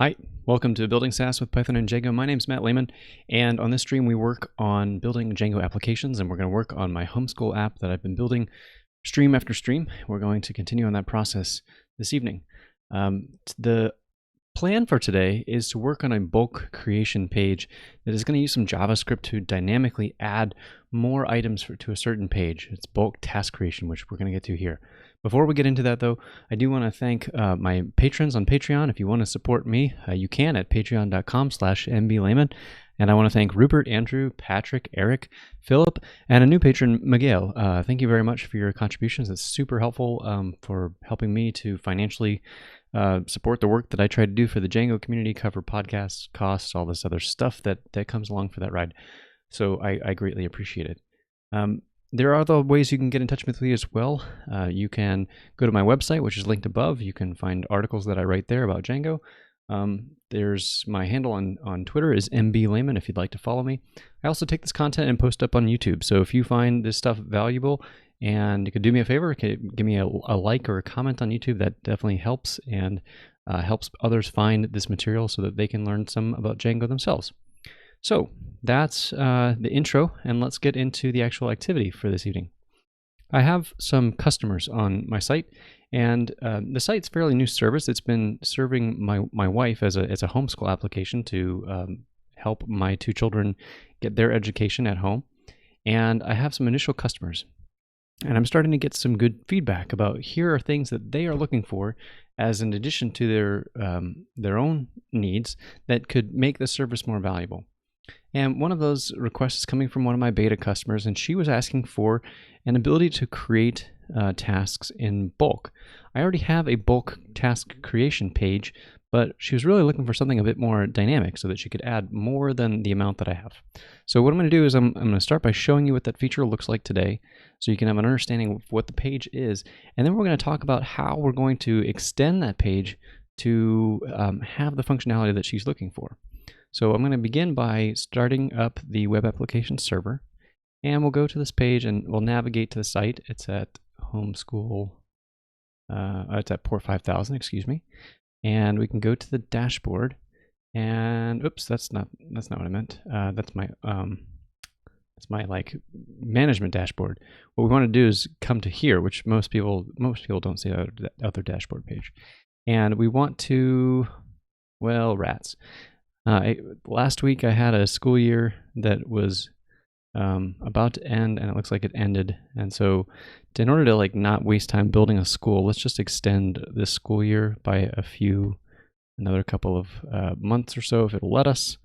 Hi, welcome to Building SaaS with Python and Django. My name's Matt Lehman, and on this stream we work on building Django applications, and we're going to work on my homeschool app that I've been building stream after stream. We're going to continue on that process this evening. The plan for today is to work on a bulk creation page that is going to use some JavaScript to dynamically add more items to a certain page. It's bulk task creation, which we're going to get to here. Before we get into that, though, I do want to thank my patrons on Patreon. If you want to support me, you can at patreon.com/mblehman. And I want to thank Rupert, Andrew, Patrick, Eric, Philip, and a new patron, Miguel. Thank you very much for your contributions. It's super helpful for helping me to financially support the work that I try to do for the Django community, cover podcasts, costs, all this other stuff that comes along for that ride. So I greatly appreciate it. There are other ways you can get in touch with me as well. You can go to my website, which is linked above. You can find articles that I write there about Django. There's my handle on Twitter is mblehman if you'd like to follow me. I also take this content and post up on YouTube. So if you find this stuff valuable and you could do me a favor, give me a like or a comment on YouTube, that definitely helps and helps others find this material so that they can learn some about Django themselves. So that's the intro, and let's get into the actual activity for this evening. I have some customers on my site, and the site's a fairly new service. It's been serving my wife as a homeschool application to help my two children get their education at home. And I have some initial customers, and I'm starting to get some good feedback about here are things that they are looking for as an addition to their own needs that could make the service more valuable. And one of those requests is coming from one of my beta customers, and she was asking for an ability to create tasks in bulk. I already have a bulk task creation page, but she was really looking for something a bit more dynamic so that she could add more than the amount that I have. So what I'm going to do is I'm going to start by showing you what that feature looks like today so you can have an understanding of what the page is, and then we're going to talk about how we're going to extend that page to have the functionality that she's looking for. So I'm going to begin by starting up the web application server, and we'll go to this page and we'll navigate to the site. It's at homeschool, it's at port 5000, excuse me. And we can go to the dashboard, and oops, that's not what I meant. That's my like management dashboard. What we want to do is come to here, which most people don't see the other dashboard page. And we want to, well, rats. Last week I had a school year that was about to end, and it looks like it ended. And so in order to not waste time building a school, let's just extend this school year by another couple of months or so if it'll let us,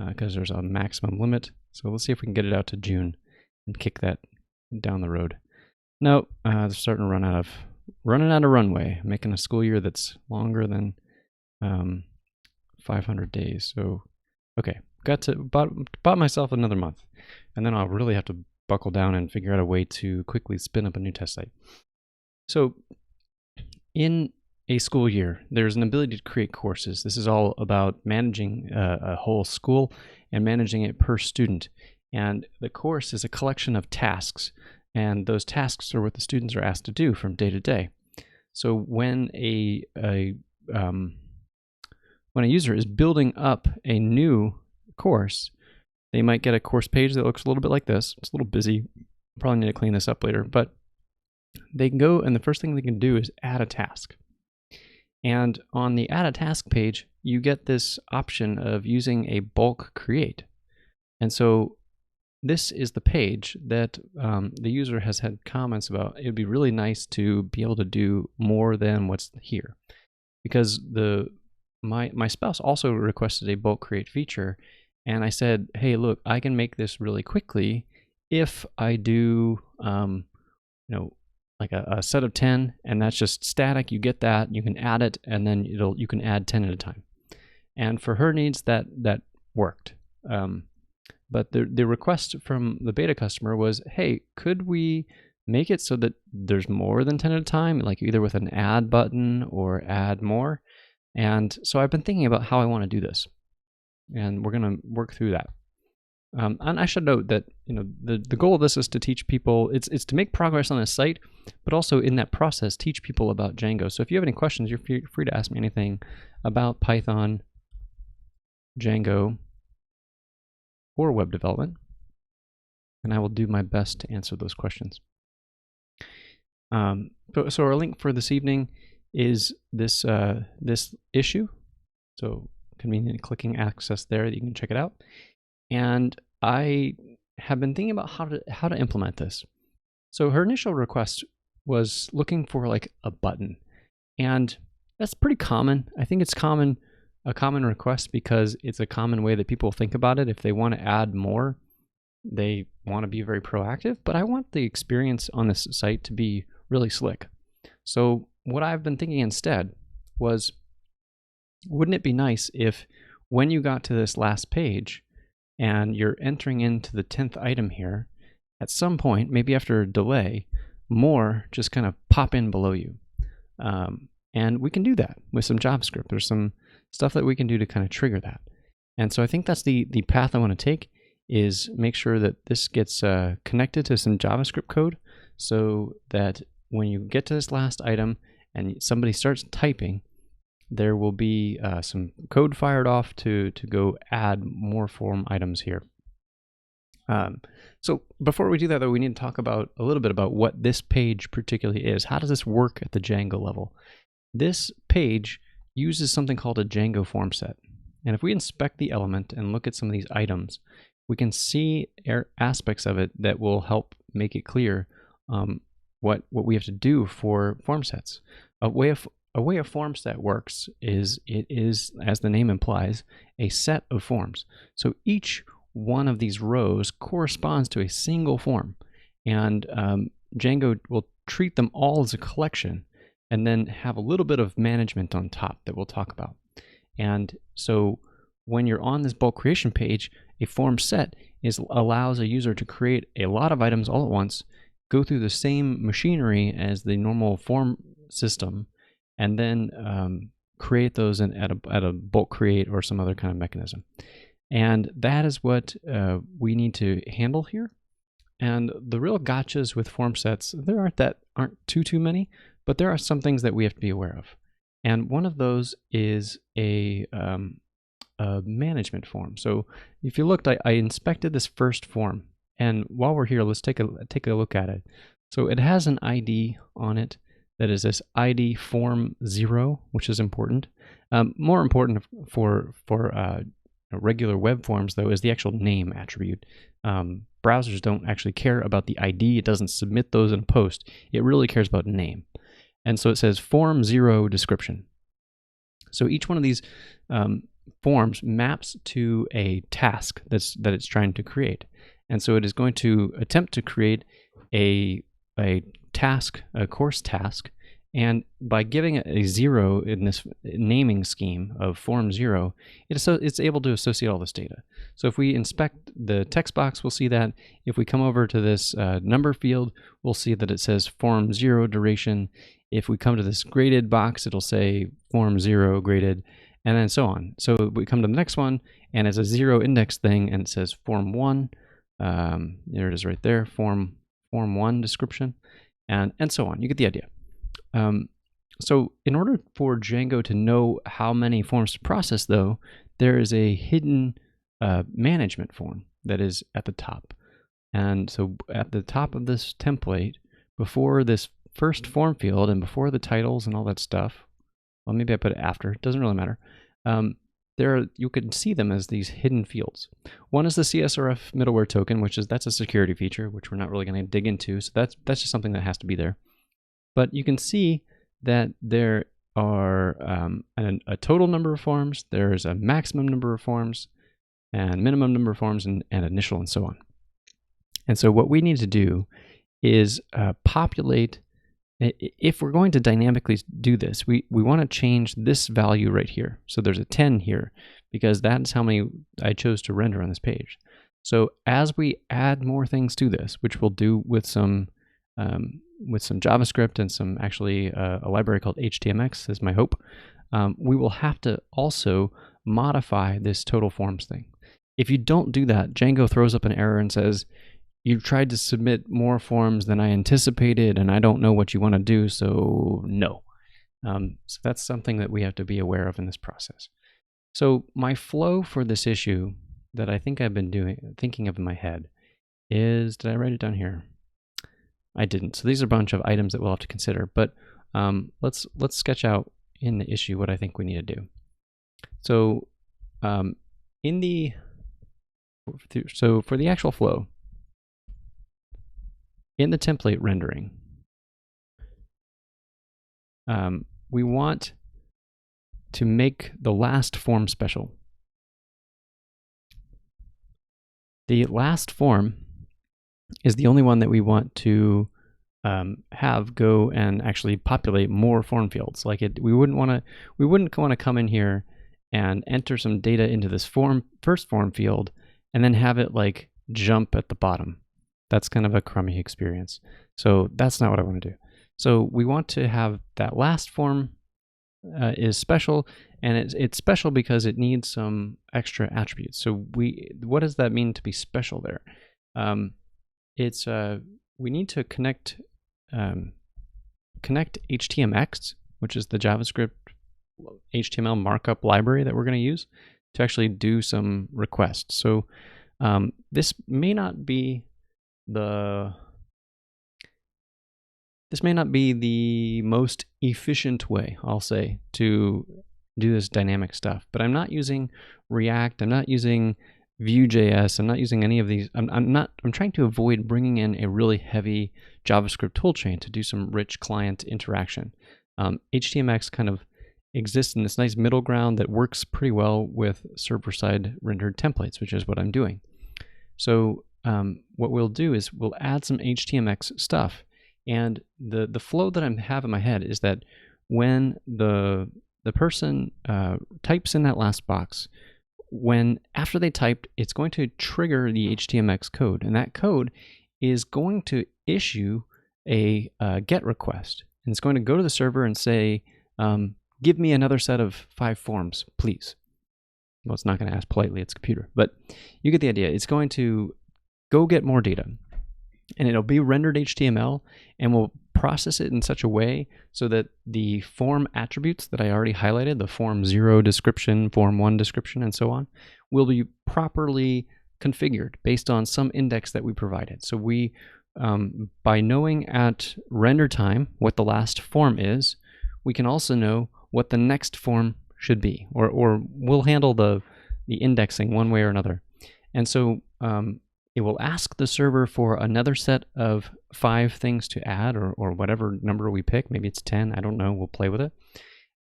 because there's a maximum limit. So let's see if we can get it out to June and kick that down the road. No, they're starting to running out of runway, making a school year that's longer than 500 days. So, okay, bought myself another month, and then I'll really have to buckle down and figure out a way to quickly spin up a new test site. So, in a school year, there's an ability to create courses. This is all about managing a whole school and managing it per student. And the course is a collection of tasks, and those tasks are what the students are asked to do from day to day. So when a user is building up a new course, they might get a course page that looks a little bit like this. It's a little busy. Probably need to clean this up later, but they can go, and the first thing they can do is add a task. And on the add a task page, you get this option of using a bulk create. And so this is the page that the user has had comments about. It would be really nice to be able to do more than what's here, because my spouse also requested a bulk create feature, and I said, hey, look, I can make this really quickly if I do like a set of 10, and that's just static. You get that, you can add it, and then you can add 10 at a time. And for her needs, that worked. But the request from the beta customer was, hey, could we make it so that there's more than 10 at a time, like either with an add button or add more? And so I've been thinking about how I want to do this, and we're going to work through that. And I should note that the goal of this is to teach people. It's to make progress on a site, but also in that process teach people about Django. So if you have any questions, you're free to ask me anything about Python Django for web development, and I will do my best to answer those questions. So our link for this evening is this this issue. So conveniently clicking access there, you can check it out. And I have been thinking about how to implement this. So her initial request was looking for like a button, and that's pretty common. I think it's a common request because it's a common way that people think about it. If they want to add more, they want to be very proactive, but I want the experience on this site to be really slick. So what I've been thinking instead was, wouldn't it be nice if when you got to this last page and you're entering into the 10th item here, at some point, maybe after a delay, more just kind of pop in below you. And we can do that with some JavaScript. There's some stuff that we can do to kind of trigger that. And so I think that's the path I want to take, is make sure that this gets connected to some JavaScript code so that when you get to this last item and somebody starts typing, there will be some code fired off to go add more form items here. So before we do that, though, we need to talk about a little bit about what this page particularly is. How does this work at the Django level? This page uses something called a Django Form Set. And if we inspect the element and look at some of these items, we can see aspects of it that will help make it clear what we have to do for form sets. A way a form set works is, it is, as the name implies, a set of forms. So each one of these rows corresponds to a single form, and Django will treat them all as a collection and then have a little bit of management on top that we'll talk about. And so when you're on this bulk creation page, a form set allows a user to create a lot of items all at once, go through the same machinery as the normal form system, and then create those at a bulk create or some other kind of mechanism. And that is what we need to handle here. And the real gotchas with form sets, there aren't too many, but there are some things that we have to be aware of. And one of those is a management form. So if you looked, I inspected this first form, and while we're here, let's take a look at it. So it has an ID on it that is this ID form 0, which is important. More important for regular web forms, though, is the actual name attribute. Browsers don't actually care about the ID. It doesn't submit those in post. It really cares about name. And so it says form 0 description. So each one of these forms maps to a task that it's trying to create. And so it is going to attempt to create a task, a course task, and by giving it a 0 in this naming scheme of form 0, it's able to associate all this data. So if we inspect the text box, we'll see that. If we come over to this number field, we'll see that it says form 0 duration. If we come to this graded box, it'll say form 0 graded, and then so on. So we come to the next one, and it's a 0 index thing, and it says form 1. There it is right there, form 1 description, and so on. You get the idea. So in order for Django to know how many forms to process, though, there is a hidden management form that is at the top. And so at the top of this template, before this first form field and before the titles and all that stuff, well, maybe I put it after, it doesn't really matter. You can see them as these hidden fields. One is the CSRF middleware token, that's a security feature, which we're not really going to dig into. So that's just something that has to be there. But you can see that there are a total number of forms, there's a maximum number of forms, and minimum number of forms, and initial, and so on. And so what we need to do is populate. If we're going to dynamically do this, we want to change this value right here. So there's a 10 here, because that's how many I chose to render on this page. So as we add more things to this, which we'll do with some JavaScript and some actually a library called htmx is my hope, we will have to also modify this total forms thing. If you don't do that, Django throws up an error and says, you've tried to submit more forms than I anticipated, and I don't know what you want to do, so no. So that's something that we have to be aware of in this process. So my flow for this issue that I think I've been thinking of in my head is, did I write it down here? I didn't. So these are a bunch of items that we'll have to consider, but let's sketch out in the issue what I think we need to do. So for the actual flow, in the template rendering, we want to make the last form special. The last form is the only one that we want to have go and actually populate more form fields. Like we wouldn't want to come in here and enter some data into this first form field and then have it like jump at the bottom. That's kind of a crummy experience. So that's not what I want to do. So we want to have that last form is special, and it's special because it needs some extra attributes. So what does that mean to be special there? We need to connect htmx, which is the JavaScript HTML markup library that we're going to use to actually do some requests. So this may not be the most efficient way, I'll say, to do this dynamic stuff. But I'm not using React, I'm not using Vue.js, I'm not using any of these. I'm trying to avoid bringing in a really heavy JavaScript toolchain to do some rich client interaction. htmx kind of exists in this nice middle ground that works pretty well with server-side rendered templates, which is what I'm doing. So what we'll do is we'll add some htmx stuff. And the flow that I have in my head is that when the person types in that last box, after they typed, it's going to trigger the htmx code, and that code is going to issue a GET request, and it's going to go to the server and say, give me another set of 5 forms, please. Well, it's not going to ask politely, it's a computer, but you get the idea. It's going to go get more data, and it'll be rendered HTML, and we'll process it in such a way so that the form attributes that I already highlighted, the form 0 description, form 1 description, and so on, will be properly configured based on some index that we provided. So we, by knowing at render time what the last form is, we can also know what the next form should be, or we'll handle the indexing one way or another. And so it will ask the server for another set of 5 things to add, or whatever number we pick. Maybe it's 10, I don't know, we'll play with it.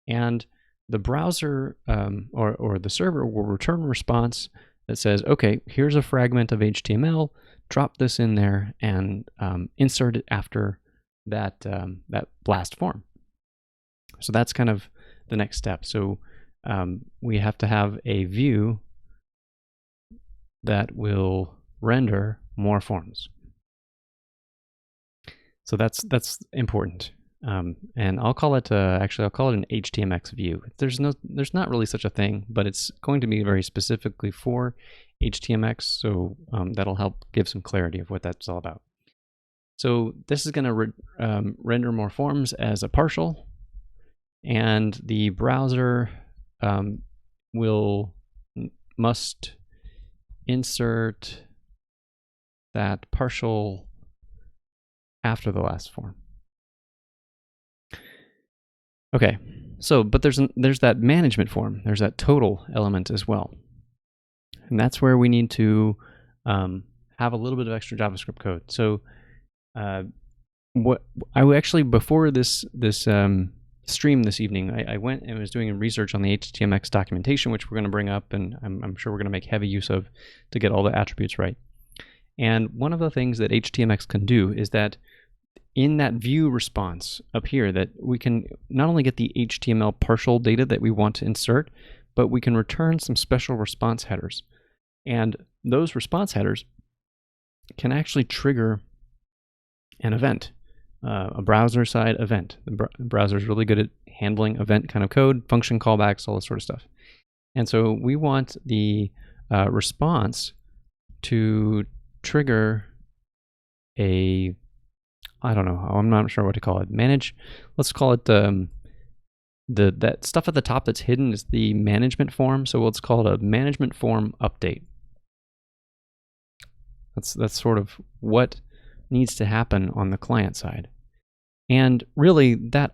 And the browser or the server will return a response that says, okay, here's a fragment of HTML, drop this in there and insert it after that last form. So that's kind of the next step. So we have to have a view that will render more forms. So that's important. And I'll call it actually I'll call it an htmx view. There's not really such a thing, but it's going to be very specifically for htmx, so that'll help give some clarity of what that's all about. So this is going to render more forms as a partial, and the browser must insert that partial after the last form. Okay, so but there's that management form, there's that total element as well, and that's where we need to have a little bit of extra JavaScript code. So what I actually, before this stream this evening, I went and was doing research on the htmx documentation, which we're going to bring up, and I'm sure we're going to make heavy use of to get all the attributes right. And one of the things that htmx can do is that in that view response up here, that we can not only get the HTML partial data that we want to insert, but we can return some special response headers. And those response headers can actually trigger an event, a browser side event. The browser is really good at handling event kind of code, function callbacks, all this sort of stuff. And so we want the response to trigger a, I don't know, I'm not sure what to call it. Let's call it that stuff at the top that's hidden is the management form. So let's call it a management form update. That's sort of what needs to happen on the client side. And really that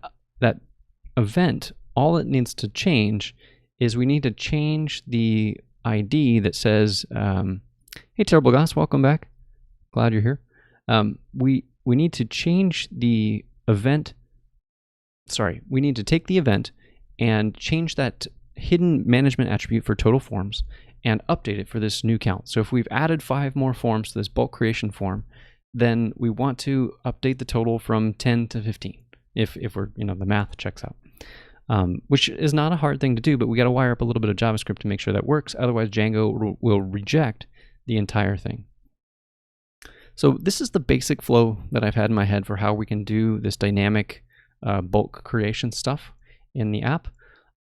event, all it needs to change is we need to change the ID that says, hey, Terrible Goss, welcome back. Glad you're here. We need to change the event. Sorry, we need to take the event and change that hidden management attribute for total forms and update it for this new count. So if we've added 5 more forms to this bulk creation form, then we want to update the total from 10 to 15 if we're, the math checks out. Which is not a hard thing to do, but we got to wire up a little bit of JavaScript to make sure that works. Otherwise, Django will reject the entire thing. So this is the basic flow that I've had in my head for how we can do this dynamic bulk creation stuff in the app.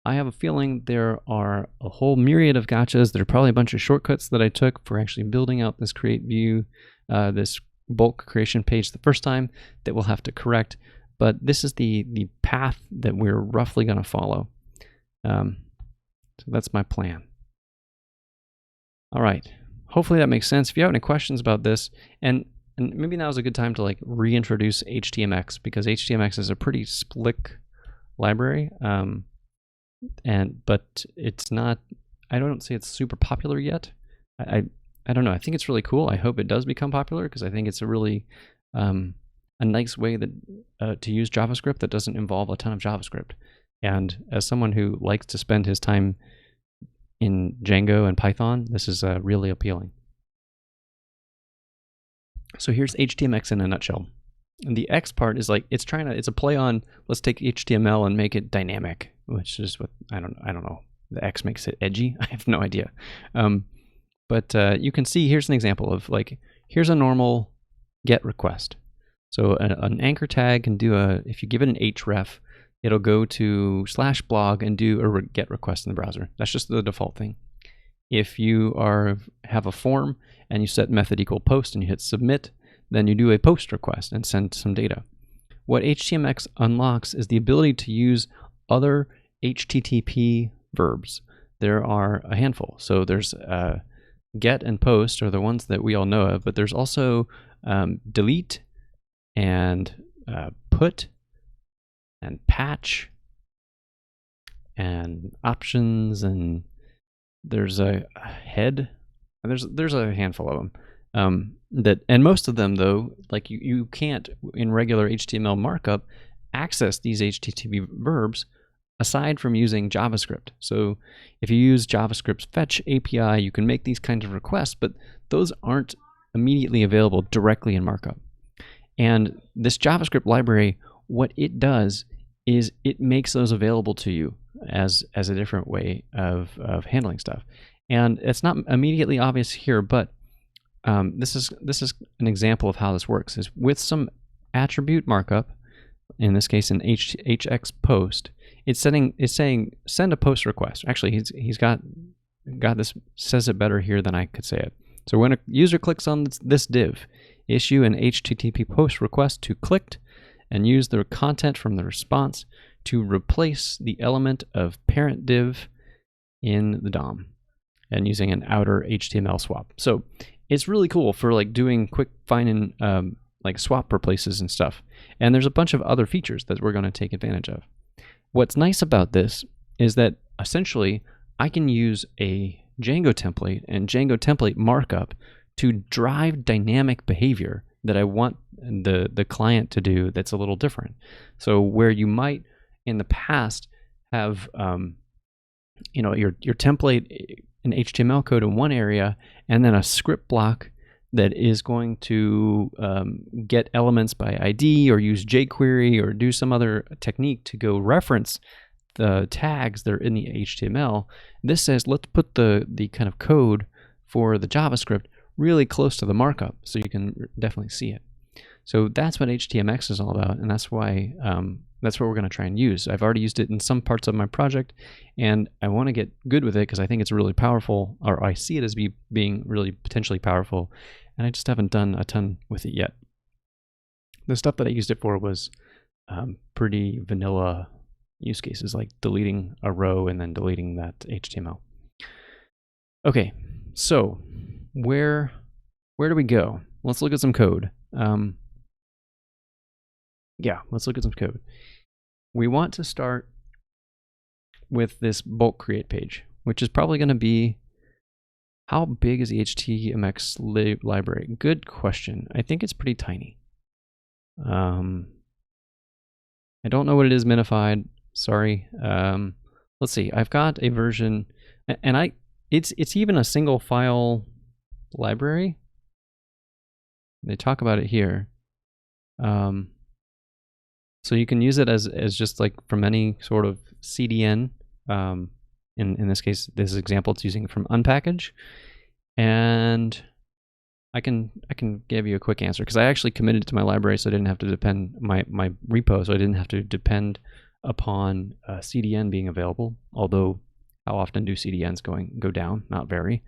I have a feeling there are a whole myriad of gotchas. There are probably a bunch of shortcuts that I took for actually building out this create view, this bulk creation page the first time that we'll have to correct. But this is the path that we're roughly going to follow. So that's my plan. All right. Hopefully that makes sense. If you have any questions about this, and maybe now is a good time to reintroduce htmx, because htmx is a pretty slick library. But it's not, I don't say it's super popular yet. I don't know. I think it's really cool. I hope it does become popular, because I think it's a really a nice way that to use JavaScript that doesn't involve a ton of JavaScript. And as someone who likes to spend his time in Django and Python, this is really appealing. So here's htmx in a nutshell. And the X part is it's a play on, let's take HTML and make it dynamic, which is what, I don't know. The X makes it edgy. I have no idea. But you can see, here's an example of here's a normal GET request. So an anchor tag can do if you give it an href, it'll go to /blog and do a GET request in the browser. That's just the default thing. If you have a form and you set method equal post and you hit submit, then you do a post request and send some data. What htmx unlocks is the ability to use other HTTP verbs. There are a handful. So there's get and post are the ones that we all know of, but there's also delete and put and patch and options, and there's a head. There's a handful of them. And most of them, though, you can't in regular HTML markup access these HTTP verbs aside from using JavaScript. So if you use JavaScript's fetch API, you can make these kinds of requests, but those aren't immediately available directly in markup. And this JavaScript library, what it does is it makes those available to you as a different way of handling stuff. And it's not immediately obvious here, but this is an example of how this works. Is with some attribute markup, in this case an hx post, it's saying send a post request. Actually, he's got this, says it better here than I could say it. So when a user clicks on this div, issue an HTTP post request to clicked and use the content from the response to replace the element of parent div in the DOM and using an outer HTML swap. So it's really cool for doing quick finding swap replaces and stuff. And there's a bunch of other features that we're going to take advantage of. What's nice about this is that essentially I can use a Django template and Django template markup to drive dynamic behavior that I want the client to do that's a little different. So where you might in the past have your template in HTML code in one area and then a script block that is going to get elements by ID or use jQuery or do some other technique to go reference the tags that are in the HTML. This says let's put the kind of code for the JavaScript really close to the markup so you can definitely see it. So that's what htmx is all about, and that's why that's what we're going to try and use. I've already used it in some parts of my project, and I want to get good with it because I think it's really powerful, or I see it as being really potentially powerful, and I just haven't done a ton with it yet. The stuff that I used it for was pretty vanilla use cases like deleting a row and then deleting that HTML. Okay, so where do we go? Let's look at some code. Yeah, let's look at some code. We want to start with this bulk create page, which is probably going to be, how big is the htmx library? Good question. I think it's pretty tiny. I don't know what it is minified. Sorry. Let's see. I've got a version, and it's even a single file library. They talk about it here. So you can use it as just like from any sort of CDN. In this case, this example, it's using it from unpackage, and I can give you a quick answer because I actually committed it to my library, so I didn't have to depend my repo, so I didn't have to depend upon CDN being available. Although, how often do CDNs go down? Not very.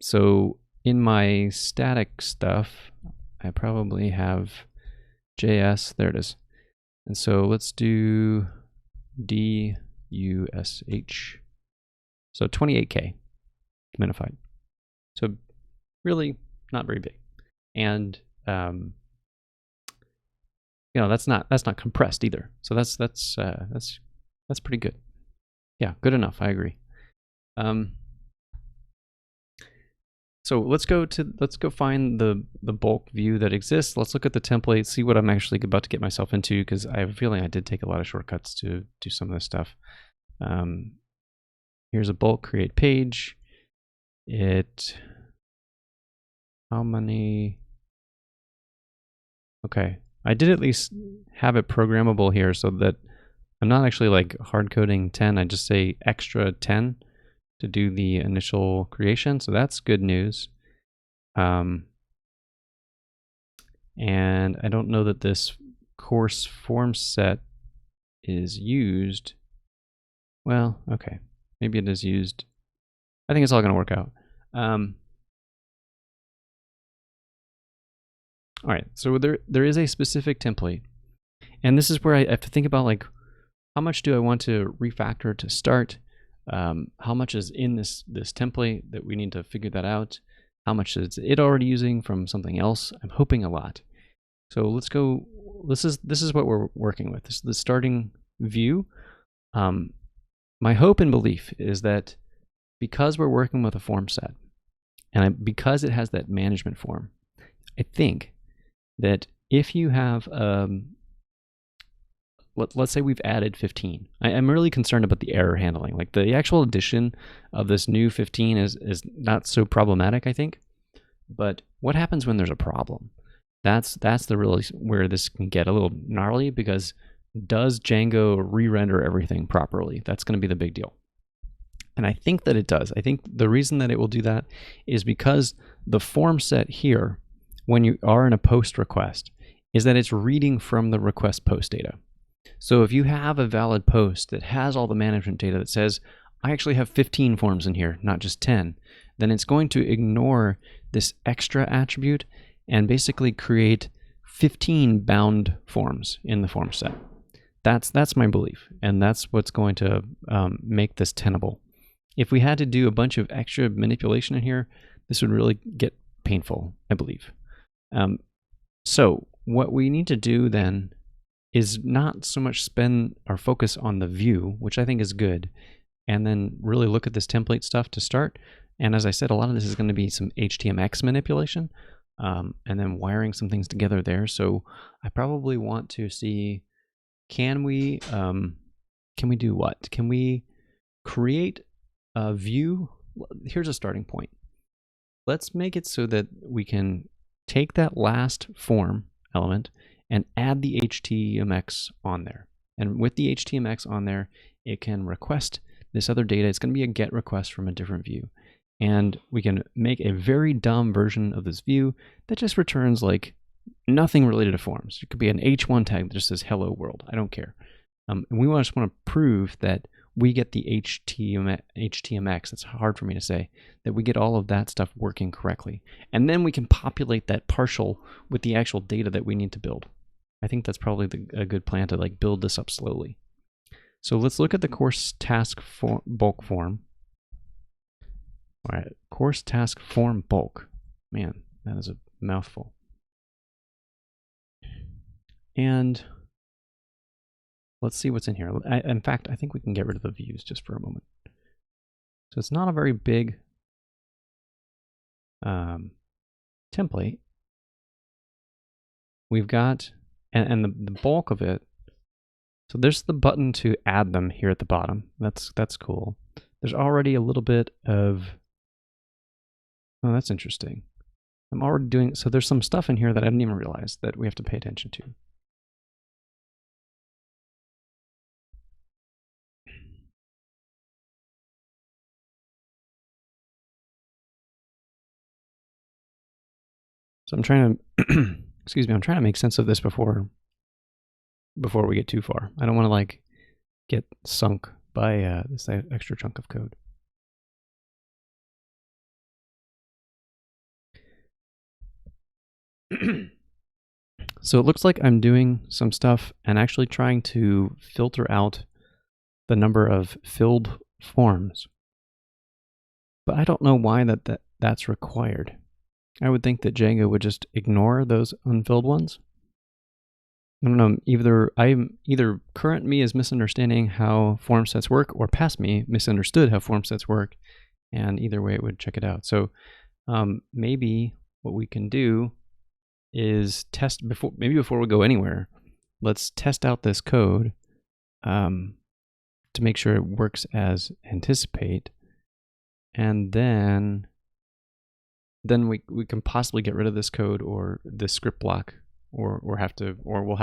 So in my static stuff, I probably have JS. There it is. And so let's do DUSH. So 28K minified. So really not very big. And you know, that's not compressed either. So that's pretty good. Yeah, good enough. I agree. So let's go find the bulk view that exists. Let's look at the template, see what I'm actually about to get myself into, because I have a feeling I did take a lot of shortcuts to do some of this stuff. Here's a bulk create page. How many? Okay, I did at least have it programmable here so that I'm not actually like hard coding 10. I just say extra 10 to do the initial creation, so that's good news. And I don't know that this course form set is used. Well, okay, maybe it is used. I think it's all going to work out. All right, so there is a specific template, and this is where I have to think about, like, how much do I want to refactor to start? How much is in this template that we need to figure that out? How much is it already using from something else? I'm hoping a lot. So let's go. This is what we're working with. This is the starting view. My hope and belief is that because we're working with a form set, and because it has that management form, I think that if you have let's say we've added 15. I'm really concerned about the error handling. Like, the actual addition of this new 15 is not so problematic, I think. But what happens when there's a problem? That's the really where this can get a little gnarly, because does Django re-render everything properly? That's going to be the big deal. And I think that it does. I think the reason that it will do that is because the form set here, when you are in a post request, is that it's reading from the request post data. So if you have a valid post that has all the management data that says, I actually have 15 forms in here, not just 10, then it's going to ignore this extra attribute and basically create 15 bound forms in the form set. That's my belief, and that's what's going to make this tenable. If we had to do a bunch of extra manipulation in here, this would really get painful, I believe. So what we need to do then is not so much spend our focus on the view, which I think is good, and then really look at this template stuff to start. And as I said, a lot of this is going to be some htmx manipulation, and then wiring some things together there. So I probably want to see, can we do what? Can we create a view? Here's a starting point. Let's make it so that we can take that last form element and add the htmx on there. And with the htmx on there, it can request this other data. It's going to be a get request from a different view. And we can make a very dumb version of this view that just returns like nothing related to forms. It could be an h1 tag that just says hello world. I don't care. And we just want to prove that we get the htmx, that's hard for me to say, that we get all of that stuff working correctly. And then we can populate that partial with the actual data that we need to build. I think that's probably a good plan to like build this up slowly. So let's look at the course task bulk form. All right, course task form bulk. Man, that is a mouthful. And let's see what's in here. In fact, I think we can get rid of the views just for a moment. So it's not a very big template. We've got, and the bulk of it, so there's the button to add them here at the bottom. That's cool. There's already a little bit of, oh, that's interesting. I'm already doing, so there's some stuff in here that I didn't even realize that we have to pay attention to. So I'm trying to, excuse me, I'm trying to make sense of this before we get too far. I don't want to like get sunk by this extra chunk of code. So it looks like I'm doing some stuff and actually trying to filter out the number of filled forms. But I don't know why that's required. I would think that Django would just ignore those unfilled ones. I don't know, either current me is misunderstanding how form sets work, or past me misunderstood how form sets work, and either way it would check it out. So maybe what we can do is test before we go anywhere. Let's test out this code to make sure it works as anticipate, and then we can possibly get rid of this code or this script block, or we'll have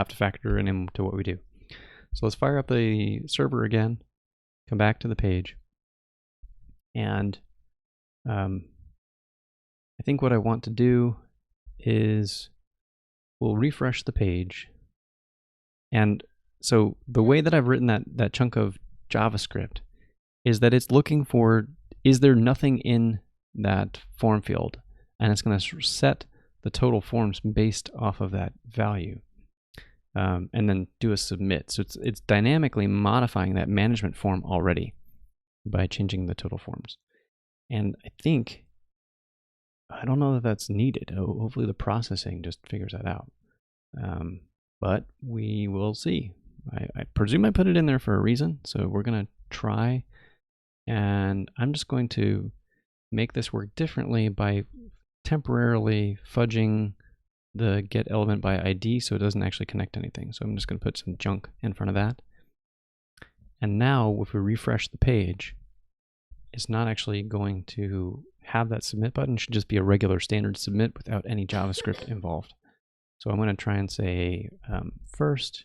to factor it into what we do. So let's fire up the server again, come back to the page, and I think what I want to do is we'll refresh the page. And so the way that I've written that chunk of JavaScript is that it's looking for, is there nothing in that form field? And it's going to set the total forms based off of that value, and then do a submit. So it's dynamically modifying that management form already by changing the total forms. And I don't know that that's needed. Hopefully the processing just figures that out. But we will see. I presume I put it in there for a reason. So we're going to try, and I'm just going to make this work differently by temporarily fudging the get element by ID so it doesn't actually connect anything. So I'm just going to put some junk in front of that. And now if we refresh the page, it's not actually going to have that submit button. It should just be a regular standard submit without any JavaScript involved. So I'm going to try and say first,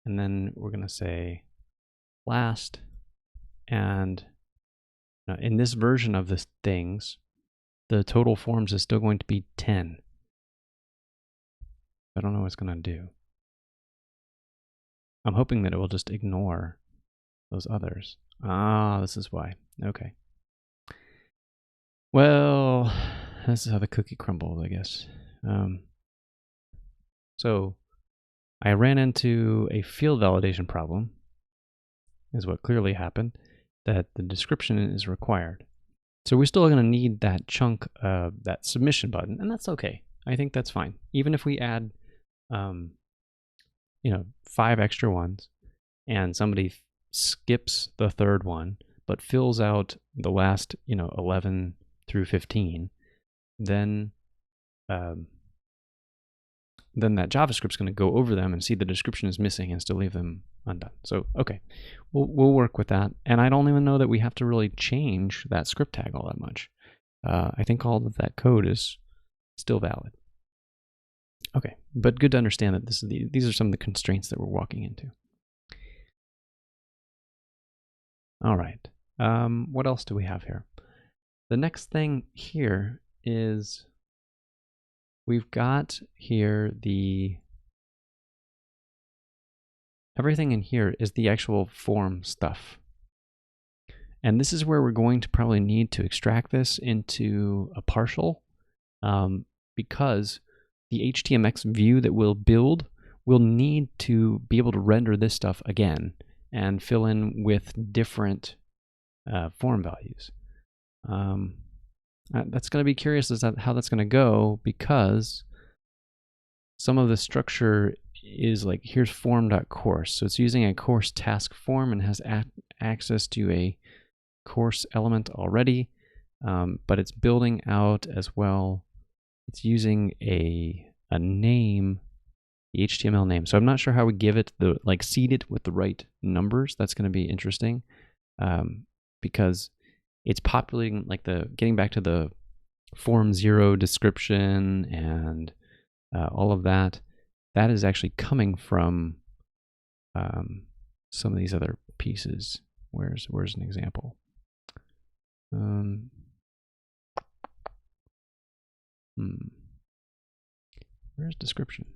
and then we're going to say last. And in this version of this things, the total forms is still going to be 10. I don't know what it's going to do. I'm hoping that it will just ignore those others. Ah, this is why. Okay. Well, this is how the cookie crumbled, I guess. So I ran into a field validation problem, is what clearly happened, that the description is required. So we're still going to need that chunk of that submission button, and that's okay. I think that's fine. Even if we add, 5 extra ones, and somebody skips the third one, but fills out the last, 11 through 15, then that JavaScript's going to go over them and see the description is missing and still leave them undone. So, okay, we'll work with that. And I don't even know that we have to really change that script tag all that much. I think all of that code is still valid. Okay, but good to understand that these are some of the constraints that we're walking into. All right, what else do we have here? The next thing here is we've got here everything in here is the actual form stuff. And this is where we're going to probably need to extract this into a partial, because the htmx view that we'll build will need to be able to render this stuff again. and fill in with different form values. That's going to be curious as to how that's going to go, because some of the structure is like, here's form.course. So it's using a course task form and has access to a course element already, but it's building out as well. It's using a name, the HTML name. So I'm not sure how we give it the, like, seed it with the right numbers. That's going to be interesting, because it's populating, like, getting back to the form 0 description and all of that. That is actually coming from some of these other pieces. Where's an example? Where's description?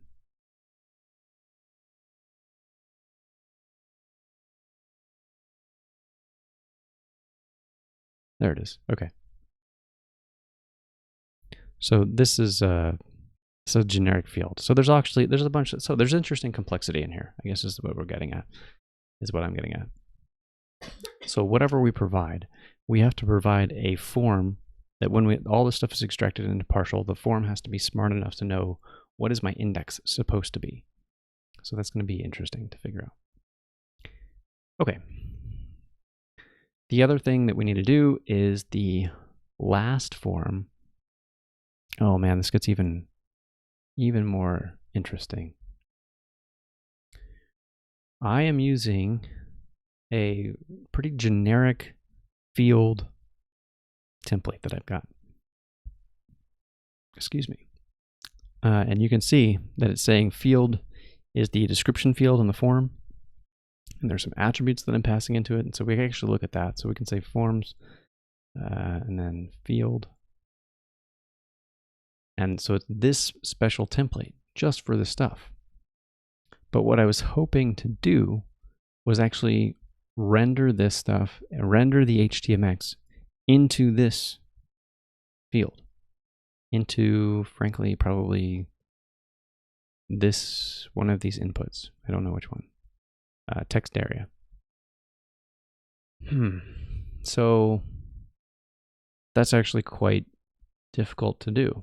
There it is. Okay. So this is it's a generic field. So there's a bunch of, so there's interesting complexity in here, I guess is what we're getting at, is what I'm getting at. So whatever we provide, we have to provide a form that when all this stuff is extracted into partial, the form has to be smart enough to know what is my index supposed to be. So that's going to be interesting to figure out. Okay. The other thing that we need to do is the last form. Oh man, this gets even more interesting. I am using a pretty generic field template that I've got. Excuse me. And you can see that it's saying field is the description field in the form. And there's some attributes that I'm passing into it. And so we can actually look at that. So we can say forms and then field. And so it's this special template just for this stuff. But what I was hoping to do was actually render this stuff, render the htmx into this field, into, frankly, probably this one of these inputs. I don't know which one. Text area. So that's actually quite difficult to do,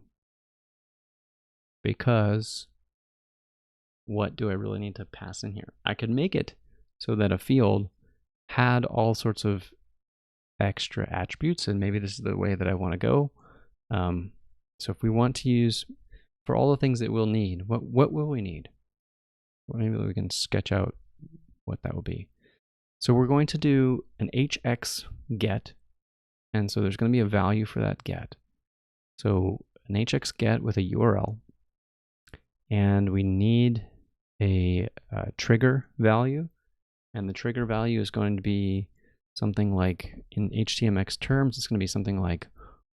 because what do I really need to pass in here? I could make it so that a field had all sorts of extra attributes, and maybe this is the way that I want to go. So if we want to use, for all the things that we'll need, what will we need? Well, maybe we can sketch out what that will be. So we're going to do an hx get, and so there's going to be a value for that get. So an hx get with a URL, and we need a trigger value, and the trigger value is going to be something like, in htmx terms, it's going to be something like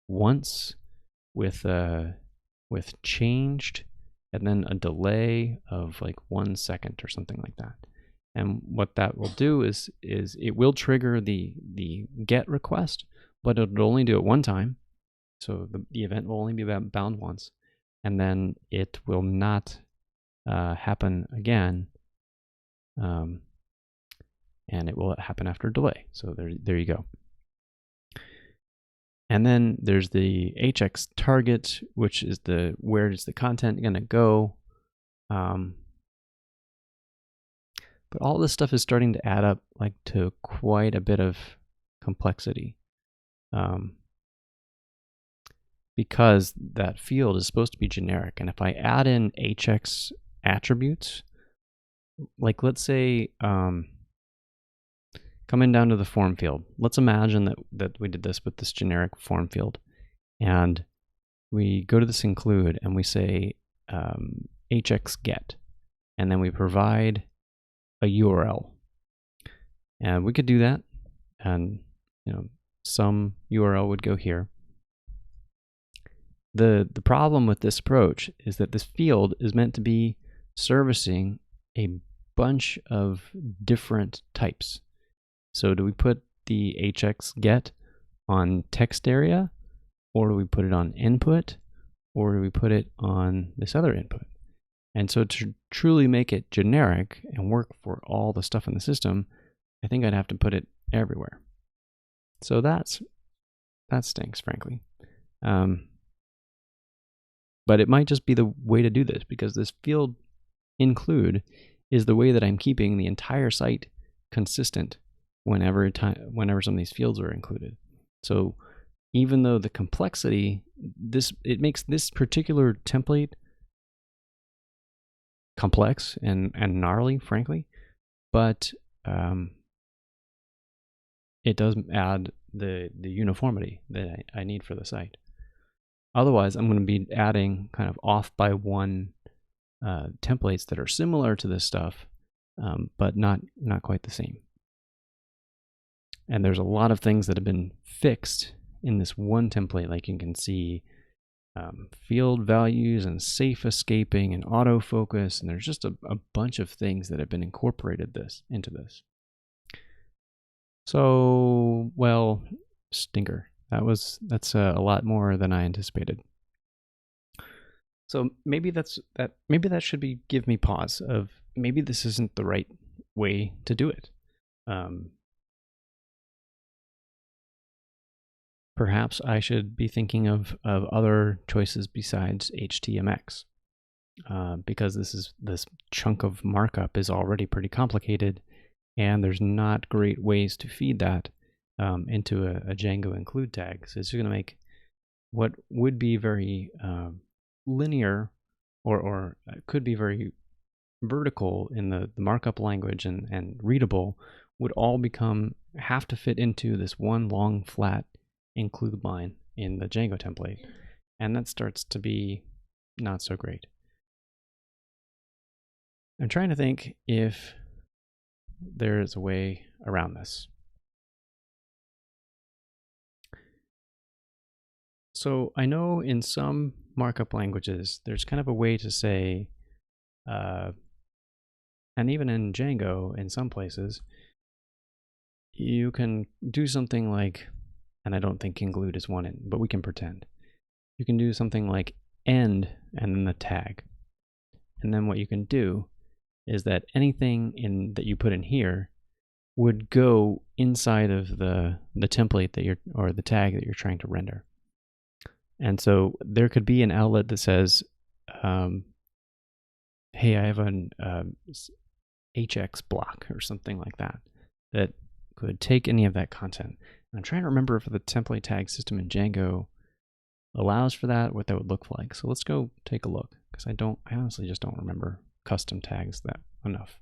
once with changed, and then a delay of like 1 second or something like that. And what that will do is it will trigger the get request, but it'll only do it one time. So the event will only be bound once, and then it will not happen again, and it will happen after a delay. So there you go. And then there's the hx target, which is where is the content going to go. But all this stuff is starting to add up, like, to quite a bit of complexity, because that field is supposed to be generic. And if I add in hx attributes, like, let's say, coming down to the form field, let's imagine that we did this with this generic form field, and we go to this include and we say hx get, and then we provide a URL. And we could do that, and some URL would go here. The problem with this approach is that this field is meant to be servicing a bunch of different types. So do we put the hx get on text area, or do we put it on input, or do we put it on this other input? And so to truly make it generic and work for all the stuff in the system, I think I'd have to put it everywhere. So that stinks, frankly. But it might just be the way to do this, because this field include is the way that I'm keeping the entire site consistent whenever some of these fields are included. So even though the complexity, it makes this particular template complex and gnarly, frankly, but it does add the uniformity that I need for the site. Otherwise, I'm going to be adding kind of off by one templates that are similar to this stuff, but not quite the same. And there's a lot of things that have been fixed in this one template, like you can see field values and safe escaping and autofocus, and there's just a bunch of things that have been incorporated into this. So, well, stinker. That's a lot more than I anticipated. So maybe that should give me pause of maybe this isn't the right way to do it. Perhaps I should be thinking of other choices besides htmx, because this chunk of markup is already pretty complicated, and there's not great ways to feed that into a Django include tag. So it's going to make what would be very linear or could be very vertical in the markup language and readable would all have to fit into this one long flat include line in the Django template, and that starts to be not so great. I'm trying to think if there is a way around this. So I know in some markup languages there's kind of a way to say, and even in Django in some places, you can do something like, and I don't think include is one, but we can pretend. You can do something like end and then the tag. And then what you can do is that anything that you put in here would go inside of the template or the tag that you're trying to render. And so there could be an outlet that says, hey, I have an hx block or something like that could take any of that content. And I'm trying to remember if the template tag system in Django allows for that, what that would look like. So let's go take a look, because I honestly just don't remember custom tags that enough.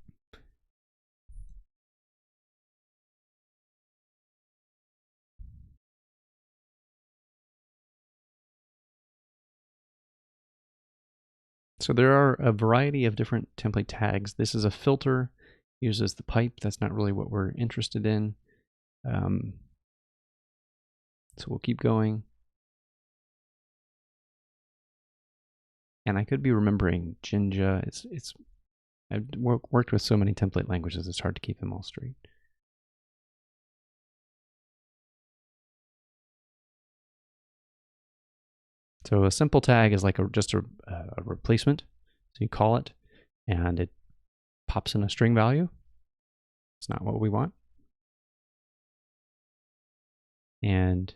So there are a variety of different template tags. This is a filter, uses the pipe. That's not really what we're interested in. So we'll keep going. And I could be remembering Jinja. I've worked with so many template languages, it's hard to keep them all straight. So a simple tag is like just a replacement. So you call it, and it pops in a string value. It's not what we want. And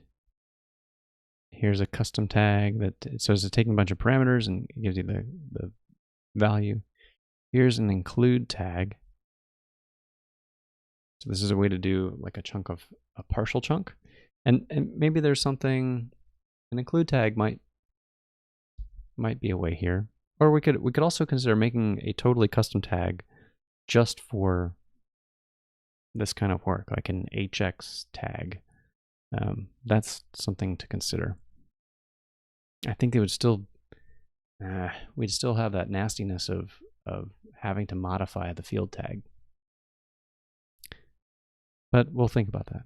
here's a custom tag so it's taking a bunch of parameters and it gives you the value. Here's an include tag. So this is a way to do like a partial chunk. And maybe there's something, an include tag might be a way here. Or we could also consider making a totally custom tag just for this kind of work, like an hx tag. That's something to consider. I think they would still, we'd still have that nastiness of having to modify the field tag. But we'll think about that.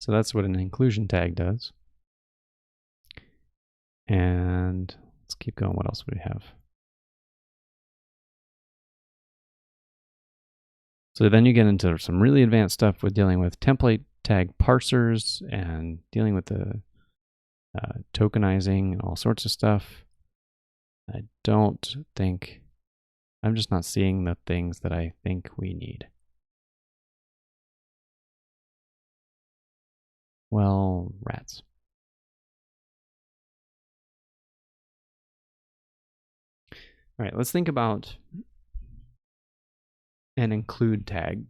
So that's what an inclusion tag does. And let's keep going. What else would we have? So then you get into some really advanced stuff with dealing with template tag parsers and dealing with the tokenizing and all sorts of stuff. I don't think I'm just not seeing the things that I think we need. Well, rats. All right, let's think about an include tag.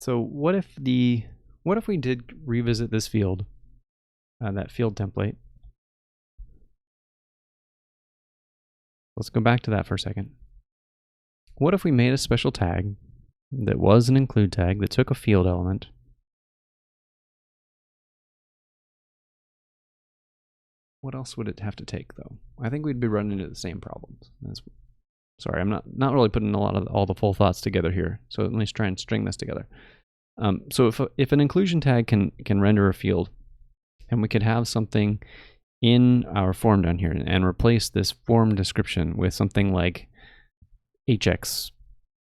So what if we did revisit this field, that field template? Let's go back to that for a second. What if we made a special tag that was an include tag that took a field element What else would it have to take, though? I think we'd be running into the same problems. Sorry, I'm not really putting a lot of all the full thoughts together here. So let me try and string this together. So if an inclusion tag can render a field, and we could have something in our form down here and replace this form description with something like hx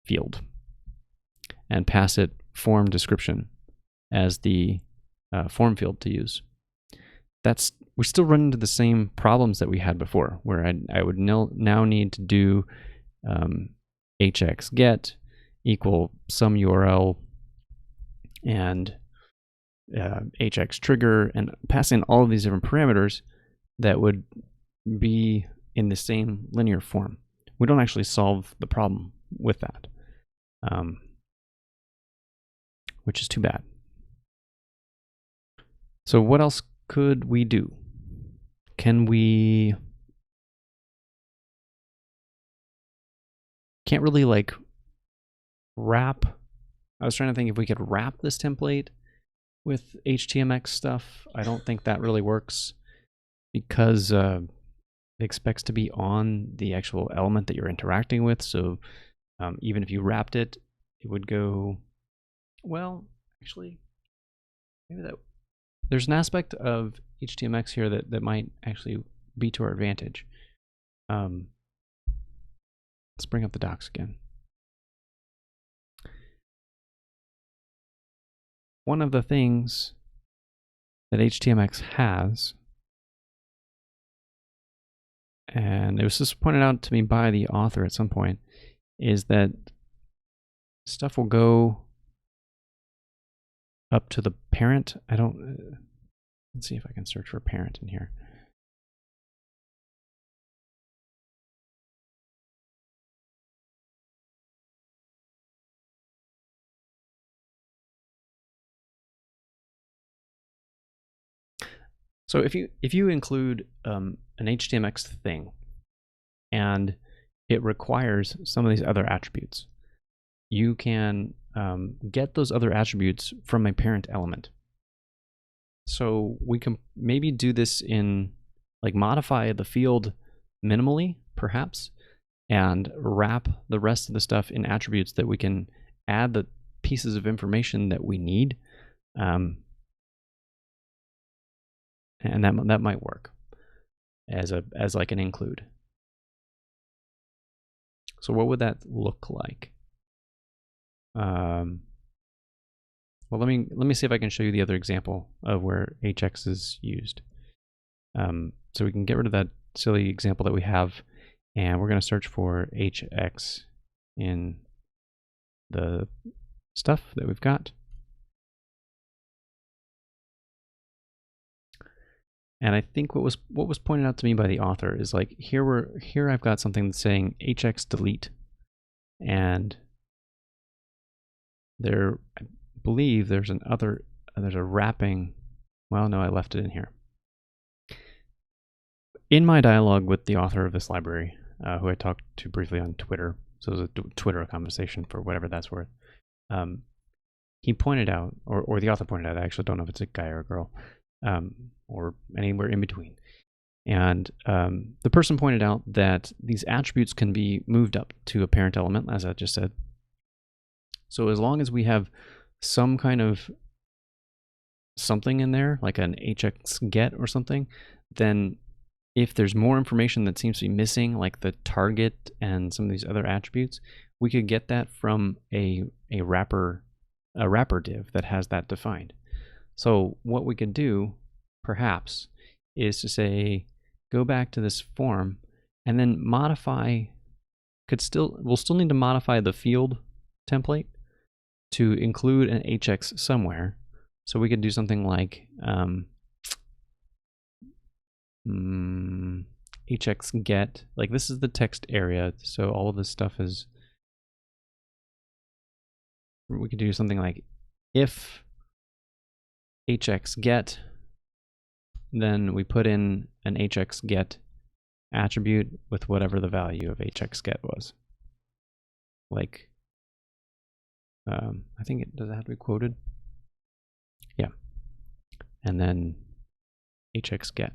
field and pass it form description as the form field to use. We still run into the same problems that we had before, where I would now need to do hx get equal some URL and hx trigger, and pass in all of these different parameters that would be in the same linear form. We don't actually solve the problem with that, which is too bad. So what else could we do? Can't really like wrap. I was trying to think if we could wrap this template with htmx stuff. I don't think that really works because it expects to be on the actual element that you're interacting with. So even if you wrapped it, it would go, well, actually, maybe there's an aspect of htmx here that might actually be to our advantage. Let's bring up the docs again. One of the things that htmx has, and it was just pointed out to me by the author at some point, is that stuff will go up to the parent. Let's see if I can search for parent in here. So if you include an htmx thing and it requires some of these other attributes, you can get those other attributes from a parent element. So we can maybe do this in, like, modify the field minimally, perhaps, and wrap the rest of the stuff in attributes that we can add the pieces of information that we need. And that might work as like an include. So what would that look like? Well, let me see if I can show you the other example of where hx is used. So we can get rid of that silly example that we have, and we're going to search for hx in the stuff that we've got. And I think what was pointed out to me by the author is, like, here I've got something that's saying hx delete, and there, I believe there's a wrapping. Well, no, I left it in here. In my dialogue with the author of this library, who I talked to briefly on Twitter, so it was a Twitter conversation for whatever that's worth, he pointed out, or the author pointed out, I actually don't know if it's a guy or a girl, or anywhere in between. And the person pointed out that these attributes can be moved up to a parent element, as I just said. So as long as we have some kind of something in there, like an hx get or something, then if there's more information that seems to be missing, like the target and some of these other attributes, we could get that from a wrapper div that has that defined. So what we could do, perhaps, is to say, go back to this form, and then modify. We'll still need to modify the field template to include an hx somewhere. So we could do something like hx get, like this is the text area, so all of this stuff is, we could do something like if hx get, then we put in an hx get attribute with whatever the value of hx get was. Like, I think does it have to be quoted? Yeah. And then hx get.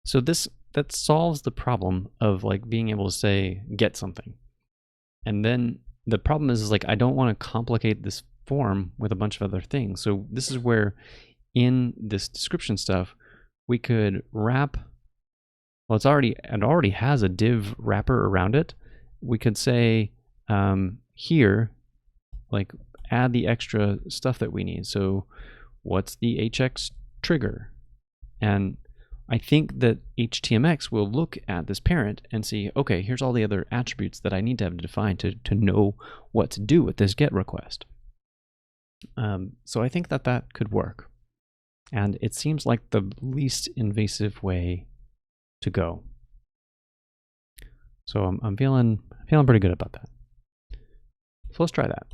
So that solves the problem of like being able to say get something. And then the problem is like I don't want to complicate this form with a bunch of other things. So this is where in this description stuff we could wrap, well, it already has a div wrapper around it. We could say here, like add the extra stuff that we need. So what's the hx trigger? And I think that htmx will look at this parent and see, okay, here's all the other attributes that I need to have defined to know what to do with this get request. So I think that could work. And it seems like the least invasive way to go. So I'm feeling pretty good about that. So let's try that.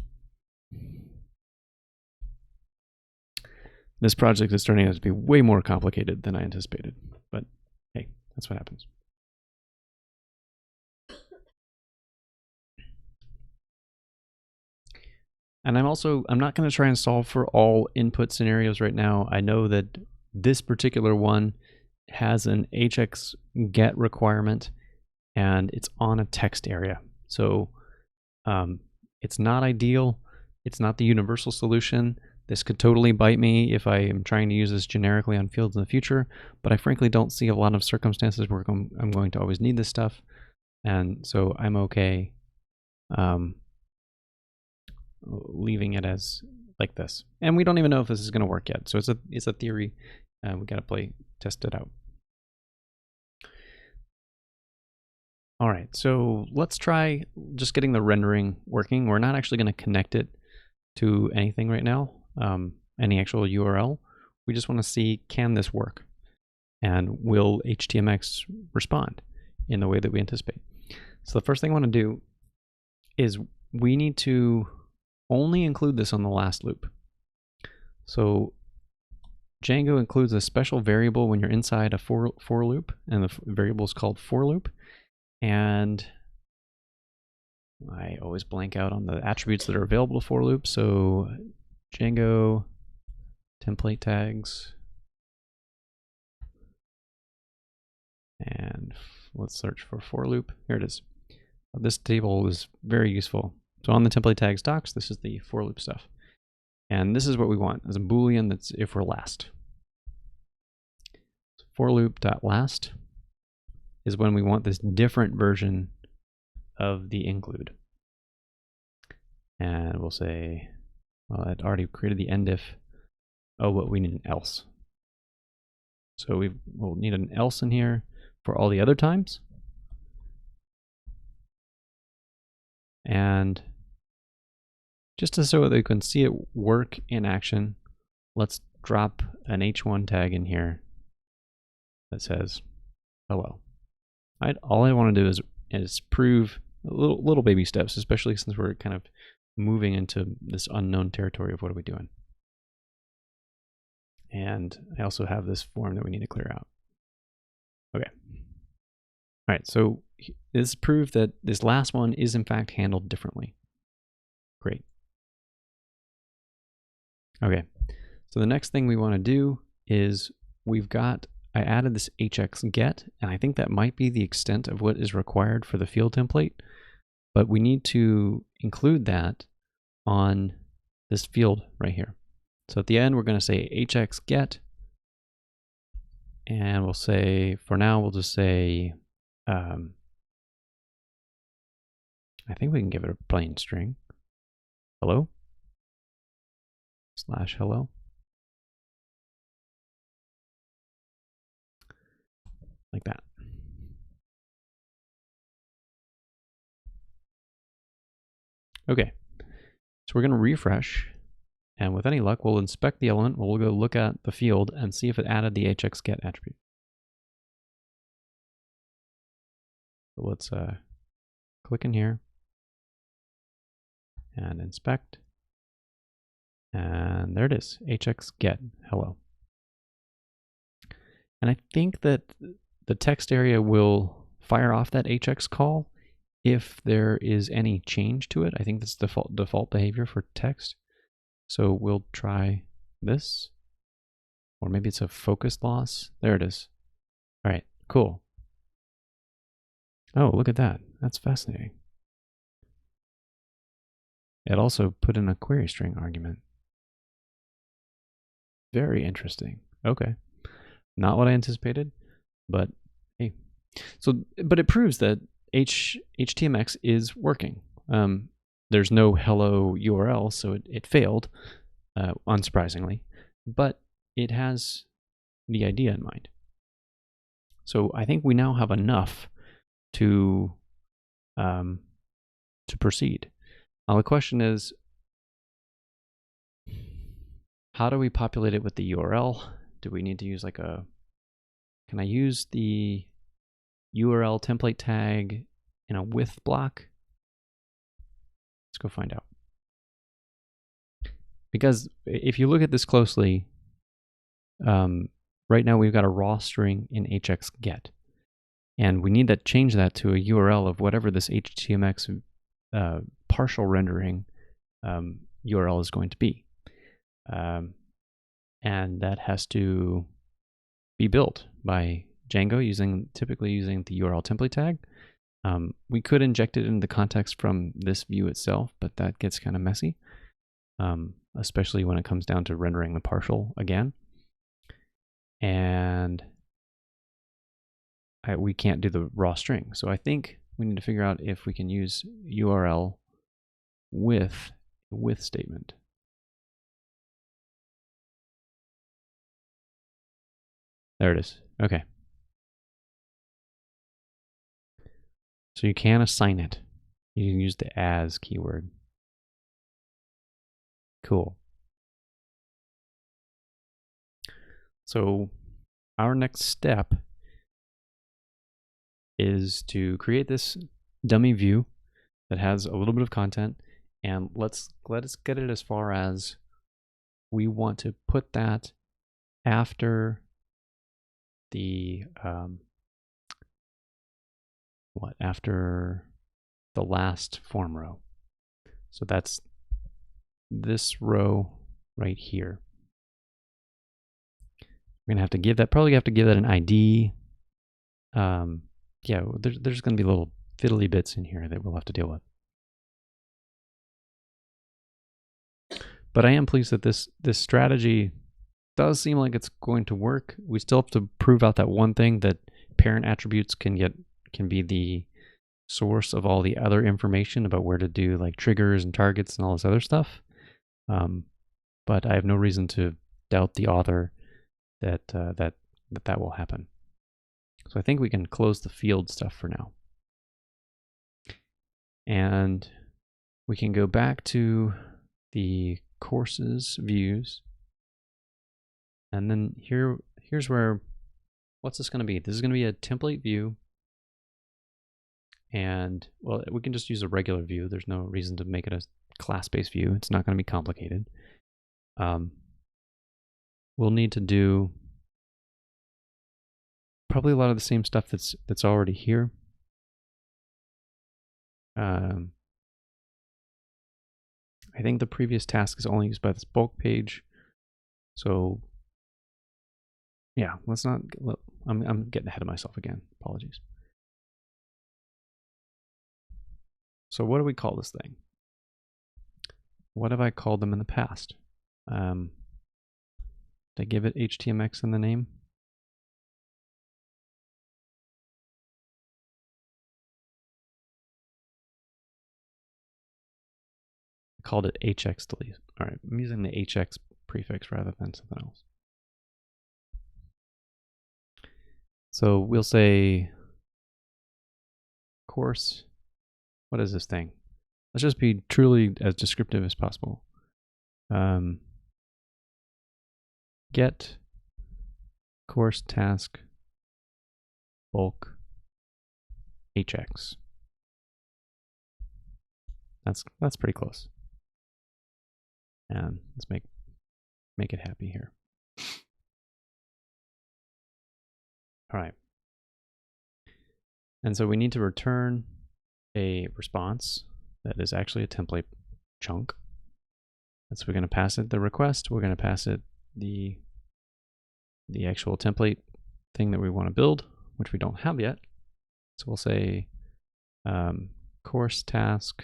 This project is turning out to be way more complicated than I anticipated, but hey, that's what happens. And I'm not going to try and solve for all input scenarios right now. I know that this particular one has an hx get requirement and it's on a text area. So it's not ideal. It's not the universal solution. This could totally bite me if I am trying to use this generically on fields in the future, but I frankly don't see a lot of circumstances where I'm going to always need this stuff. And so I'm okay leaving it as like this. And we don't even know if this is going to work yet. So it's a theory. We got to test it out. All right, so let's try just getting the rendering working. We're not actually going to connect it to anything right now, any actual URL. We just want to see, can this work? And will htmx respond in the way that we anticipate? So the first thing I want to do is we need to only include this on the last loop. So Django includes a special variable when you're inside a for loop, and the variable is called for loop. And I always blank out on the attributes that are available to for loop. So Django template tags, and let's search for loop. Here it is. This table is very useful. So on the template tags docs, this is the for loop stuff. And this is what we want as a Boolean that's if we're last. For loop.last is when we want this different version of the include. And we'll say, well, it already created the end if. Oh, but we need an else. So we'll need an else in here for all the other times. And just so that we can see it work in action, let's drop an h1 tag in here that says hello. All I want to do is prove little baby steps, especially since we're kind of moving into this unknown territory of what are we doing. And I also have this form that we need to clear out. Okay. All right, so this proves that this last one is in fact handled differently. Great. Okay, so the next thing we want to do is I added this hx get, and I think that might be the extent of what is required for the field template, but we need to include that on this field right here. So at the end, we're going to say hx get, and we'll say, for now, we'll just say, I think we can give it a plain string. Hello? /hello. like that. Okay, so we're going to refresh, and with any luck, we'll inspect the element. We'll go look at the field and see if it added the hxget attribute. So let's click in here and inspect, and there it is, hxget, hello. And I think that the text area will fire off that hx call if there is any change to it. I think that's default behavior for text. So we'll try this, or maybe it's a focus loss. There it is. All right, cool. Oh, look at that. That's fascinating. It also put in a query string argument. Very interesting. Okay. Not what I anticipated, but hey. So, but it proves that htmx is working. There's no hello URL, so it failed, unsurprisingly, but it has the idea in mind. So I think we now have enough to proceed. Now the question is, how do we populate it with the URL? Do we need to use like can I use the URL template tag in a with block? Let's go find out. Because if you look at this closely, right now we've got a raw string in hxget, and we need to change that to a URL of whatever this htmx partial rendering URL is going to be. And that has to be built by Django typically using the URL template tag. We could inject it into the context from this view itself, but that gets kind of messy, especially when it comes down to rendering the partial again. And we can't do the raw string. So I think we need to figure out if we can use URL with statement. There it is. Okay. So you can assign it. You can use the as keyword. Cool. So our next step is to create this dummy view that has a little bit of content, and let us get it as far as we want to put that after the after the last form row. So that's this row right here. We're gonna have to give that, probably have to give that an ID. Yeah, there's gonna be little fiddly bits in here that we'll have to deal with. But I am pleased that this strategy does seem like it's going to work. We still have to prove out that one thing, that parent attributes can be the source of all the other information about where to do like triggers and targets and all this other stuff. But I have no reason to doubt the author that that will happen. So I think we can close the field stuff for now. And we can go back to the courses views. And then here's where, what's this going to be? This is going to be a template view. And well, we can just use a regular view. There's no reason to make it a class-based view. It's not going to be complicated. We'll need to do probably a lot of the same stuff that's already here. I think the previous task is only used by this bulk page. So yeah, let's not, I'm getting ahead of myself again. Apologies. So what do we call this thing? What have I called them in the past? Did I give it htmx in the name? I called it hx delete. All right, I'm using the hx prefix rather than something else. So we'll say course. What is this thing? Let's just be truly as descriptive as possible. Get course task bulk hx. That's pretty close. And let's make it happy here. All right. And so we need to return a response that is actually a template chunk. And so we're going to pass it the request. We're going to pass it the actual template thing that we want to build, which we don't have yet. So we'll say course task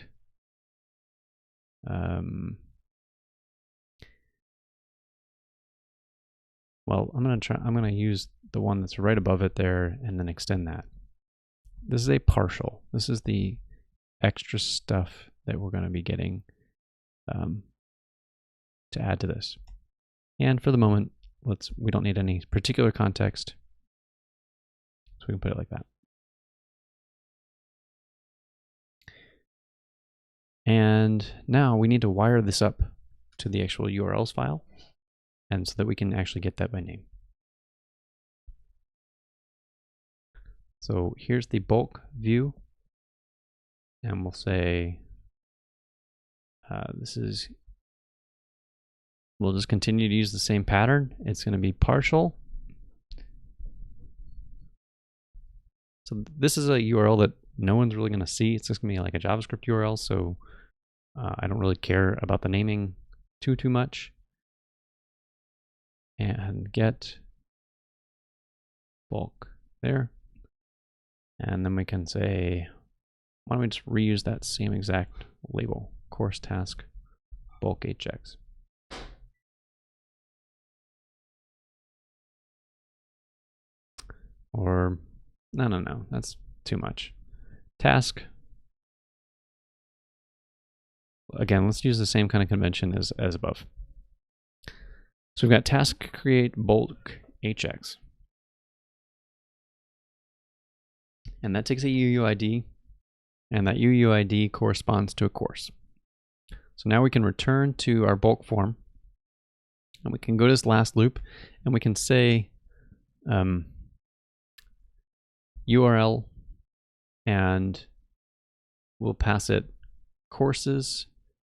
well, I'm going to use the one that's right above it there and then extend that. This is a partial. This is the extra stuff that we're going to be getting to add to this. And for the moment, we don't need any particular context, so we can put it like that. And now we need to wire this up to the actual URLs file, and so that we can actually get that by name. So here's the bulk view, and we'll say we'll just continue to use the same pattern. It's going to be partial. So this is a URL that no one's really going to see. It's just going to be like a JavaScript URL, so I don't really care about the naming too much. And get bulk there. And then we can say, why don't we just reuse that same exact label, course task bulk hx. Or, no, that's too much. Task. Again, let's use the same kind of convention as above. So we've got task create bulk hx. And that takes a UUID, and that UUID corresponds to a course. So now we can return to our bulk form, and we can go to this last loop, and we can say URL, and we'll pass it courses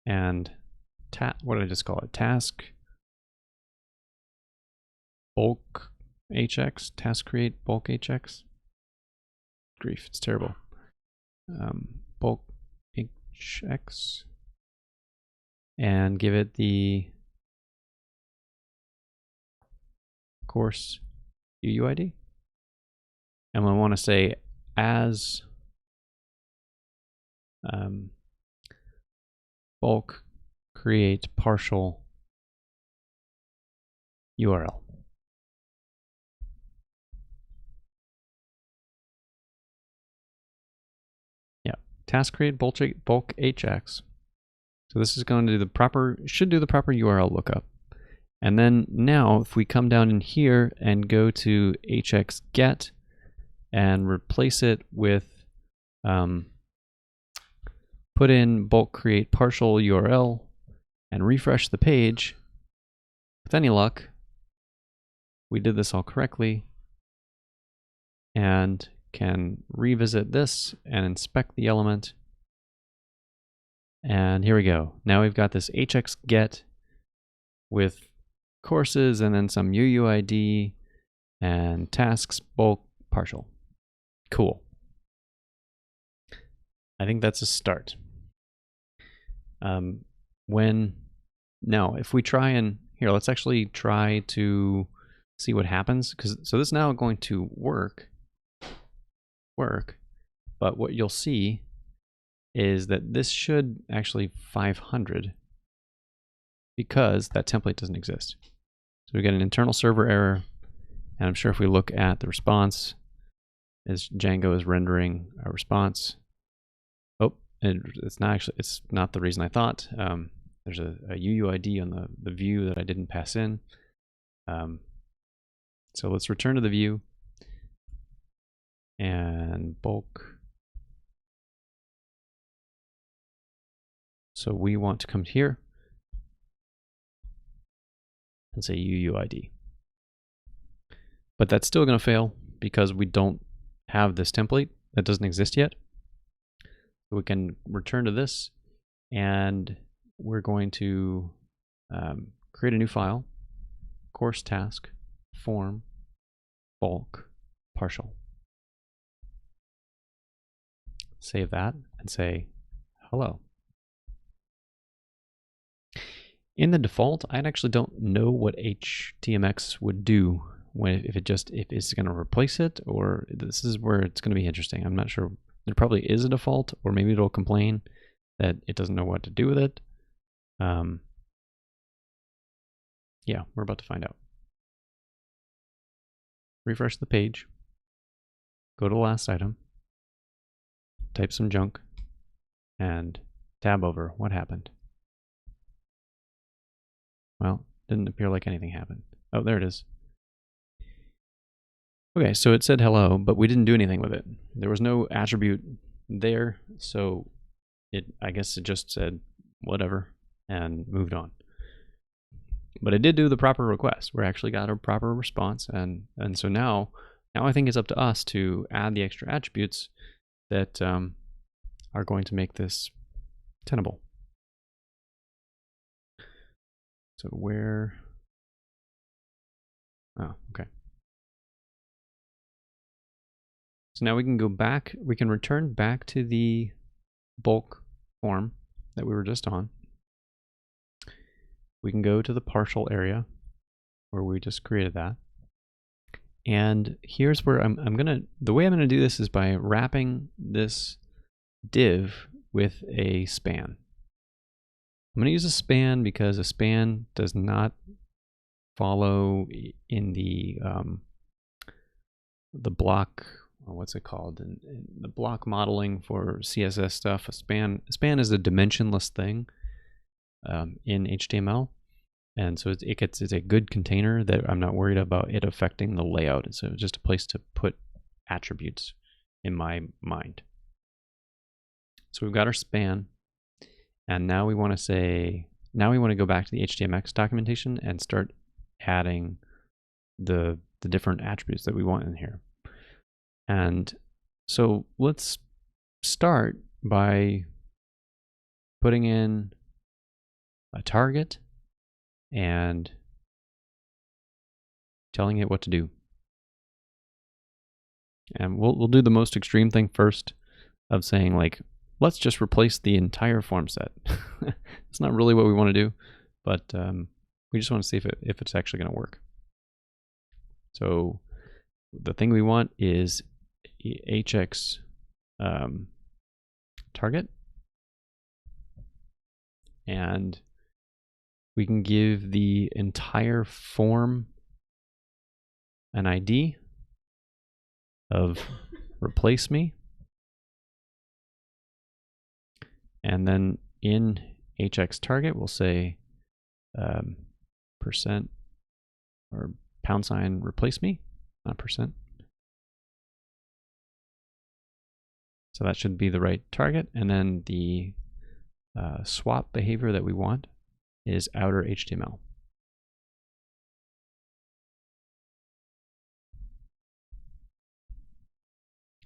and what did I just call it? Task bulk hx, task create bulk hx. Grief, it's terrible. Bulk hx, and give it the course UUID. And we want to say as bulk create partial URL. Yeah, task create bulk hx. So this is going to do the proper, should do the proper URL lookup. And then now if we come down in here and go to hx get and replace it with put in bulk create partial URL and refresh the page, with any luck, we did this all correctly and can revisit this and inspect the element. And here we go. Now we've got this hx get with courses and then some UUID and tasks bulk partial. Cool. I think that's a start. Now if we try and here, let's actually try to see what happens, so this is now going to work, but what you'll see is that this should actually 500 because that template doesn't exist. So we get an internal server error, and I'm sure if we look at the response as Django is rendering a response, it's not the reason I thought. There's a UUID on the view that I didn't pass in. So let's return to the view, and bulk. So we want to come here and say UUID. But that's still going to fail because we don't have this template. That doesn't exist yet. So we can return to this, and we're going to create a new file, course task, form, bulk, partial. Save that and say hello. In the default, I actually don't know what htmx would do if it's going to replace it, or this is where it's going to be interesting. I'm not sure. There probably is a default, or maybe it'll complain that it doesn't know what to do with it. Yeah, we're about to find out. Refresh the page. Go to the last item. Type some junk. And tab over. What happened? Well, didn't appear like anything happened. Oh, there it is. Okay, so it said hello, but we didn't do anything with it. There was no attribute there, so I guess it just said whatever and moved on. But it did do the proper request. We actually got a proper response, and so now I think it's up to us to add the extra attributes that are going to make this tenable. So where? Oh, okay. So now we can go back, we can return back to the bulk form that we were just on. We can go to the partial area where we just created that. And here's where the way I'm gonna do this is by wrapping this div with a span. I'm gonna use a span because a span does not follow in the block, what's it called? In the block modeling for CSS stuff, a span is a dimensionless thing in HTML, and so it's a good container that I'm not worried about it affecting the layout. So it's just a place to put attributes in my mind. So we've got our span, and now we want to say, now we want to go back to the htmx documentation and start adding the different attributes that we want in here. And so let's start by putting in a target and telling it what to do. And we'll do the most extreme thing first of saying, like, let's just replace the entire form set. It's not really what we want to do, but we just want to see if it's actually going to work. So the thing we want is hx target, and we can give the entire form an ID of replace me, and then in hx target we'll say percent or # replace me, not percent. So that should be the right target, and then the swap behavior that we want is outer HTML.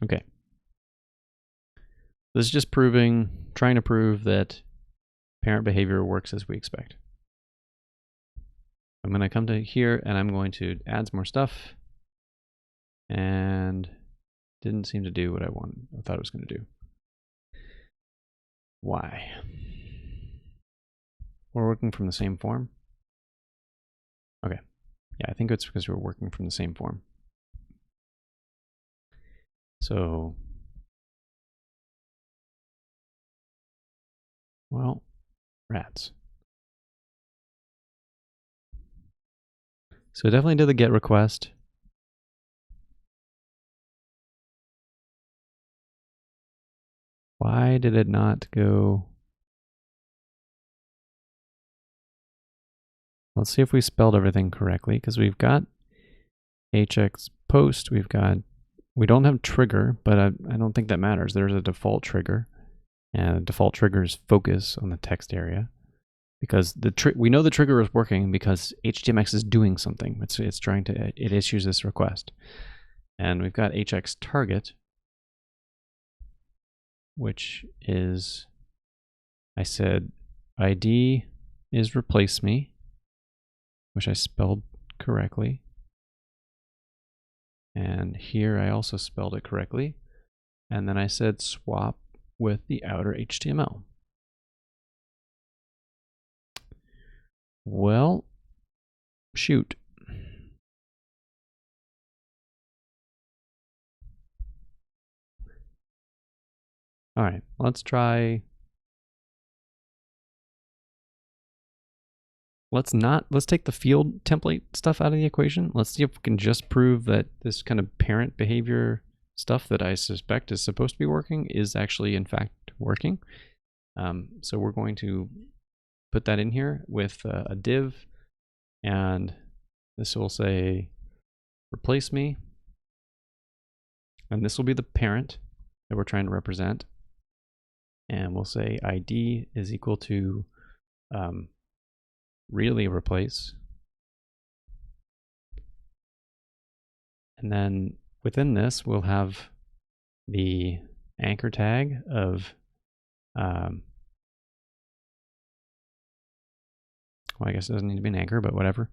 Okay. This is just trying to prove that parent behavior works as we expect. I'm going to come to here and I'm going to add some more stuff, and didn't seem to do what I thought it was going to do. Why? We're working from the same form? Okay. Yeah, I think it's because we're working from the same form. So, well, rats. So definitely did the GET request. Why did it not go? Let's see if we spelled everything correctly, because we've got hx post, we've got We don't have trigger, but I don't think that matters. There's a default trigger, and the default trigger is focus on the text area, because we know the trigger is working because htmx is doing something. It's trying to, it issues this request, and we've got hx target, which is, I said ID is replace me, which I spelled correctly. And here I also spelled it correctly. And then I said swap with the outer HTML. Well, shoot. All right, let's try. Let's take the field template stuff out of the equation. Let's see if we can just prove that this kind of parent behavior stuff that I suspect is supposed to be working is actually in fact working. So we're going to put that in here with a div, and this will say replace me, and this will be the parent that we're trying to represent, and we'll say ID is equal to really replace, and then within this we'll have the anchor tag of well, I guess it doesn't need to be an anchor, but whatever.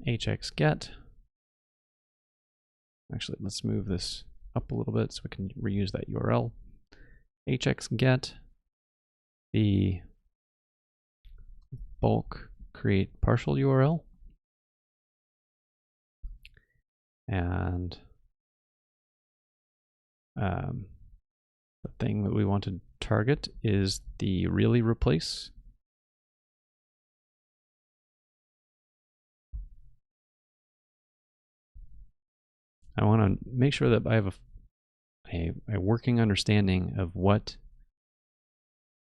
hx get. Actually, let's move this up a little bit so we can reuse that URL. hx get the bulk create partial URL, and the thing that we want to target is the really replace. I want to make sure that I have a working understanding of what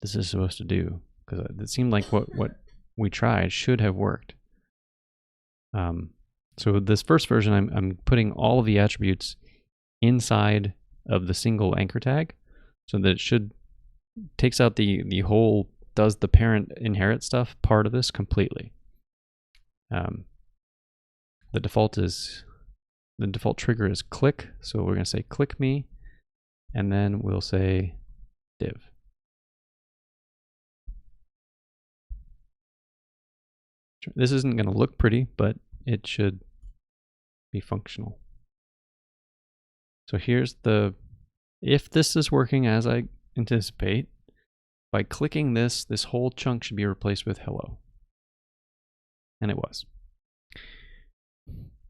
this is supposed to do, because it seemed like what we tried should have worked. So this first version, I'm putting all of the attributes inside of the single anchor tag, so that it takes out the whole does the parent inherit stuff part of this completely. The default trigger is click, so we're going to say click me, and then we'll say div. This isn't going to look pretty, but it should be functional. So here's if this is working as I anticipate, by clicking this whole chunk should be replaced with hello. And it was.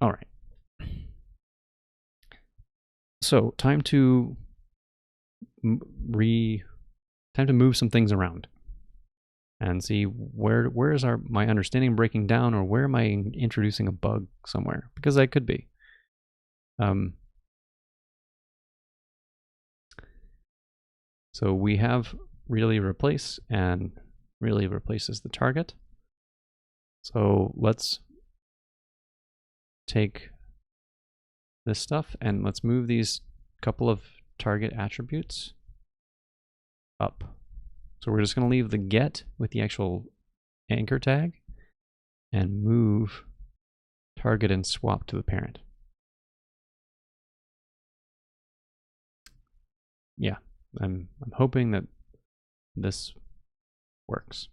All right. So time to move some things around and see where is my understanding breaking down, or where am I introducing a bug somewhere, because I could be. So we have really replace, and really replaces the target. So let's take this stuff and let's move these couple of target attributes up. So we're just going to leave the get with the actual anchor tag and move target and swap to the parent. Yeah, I'm hoping that this works.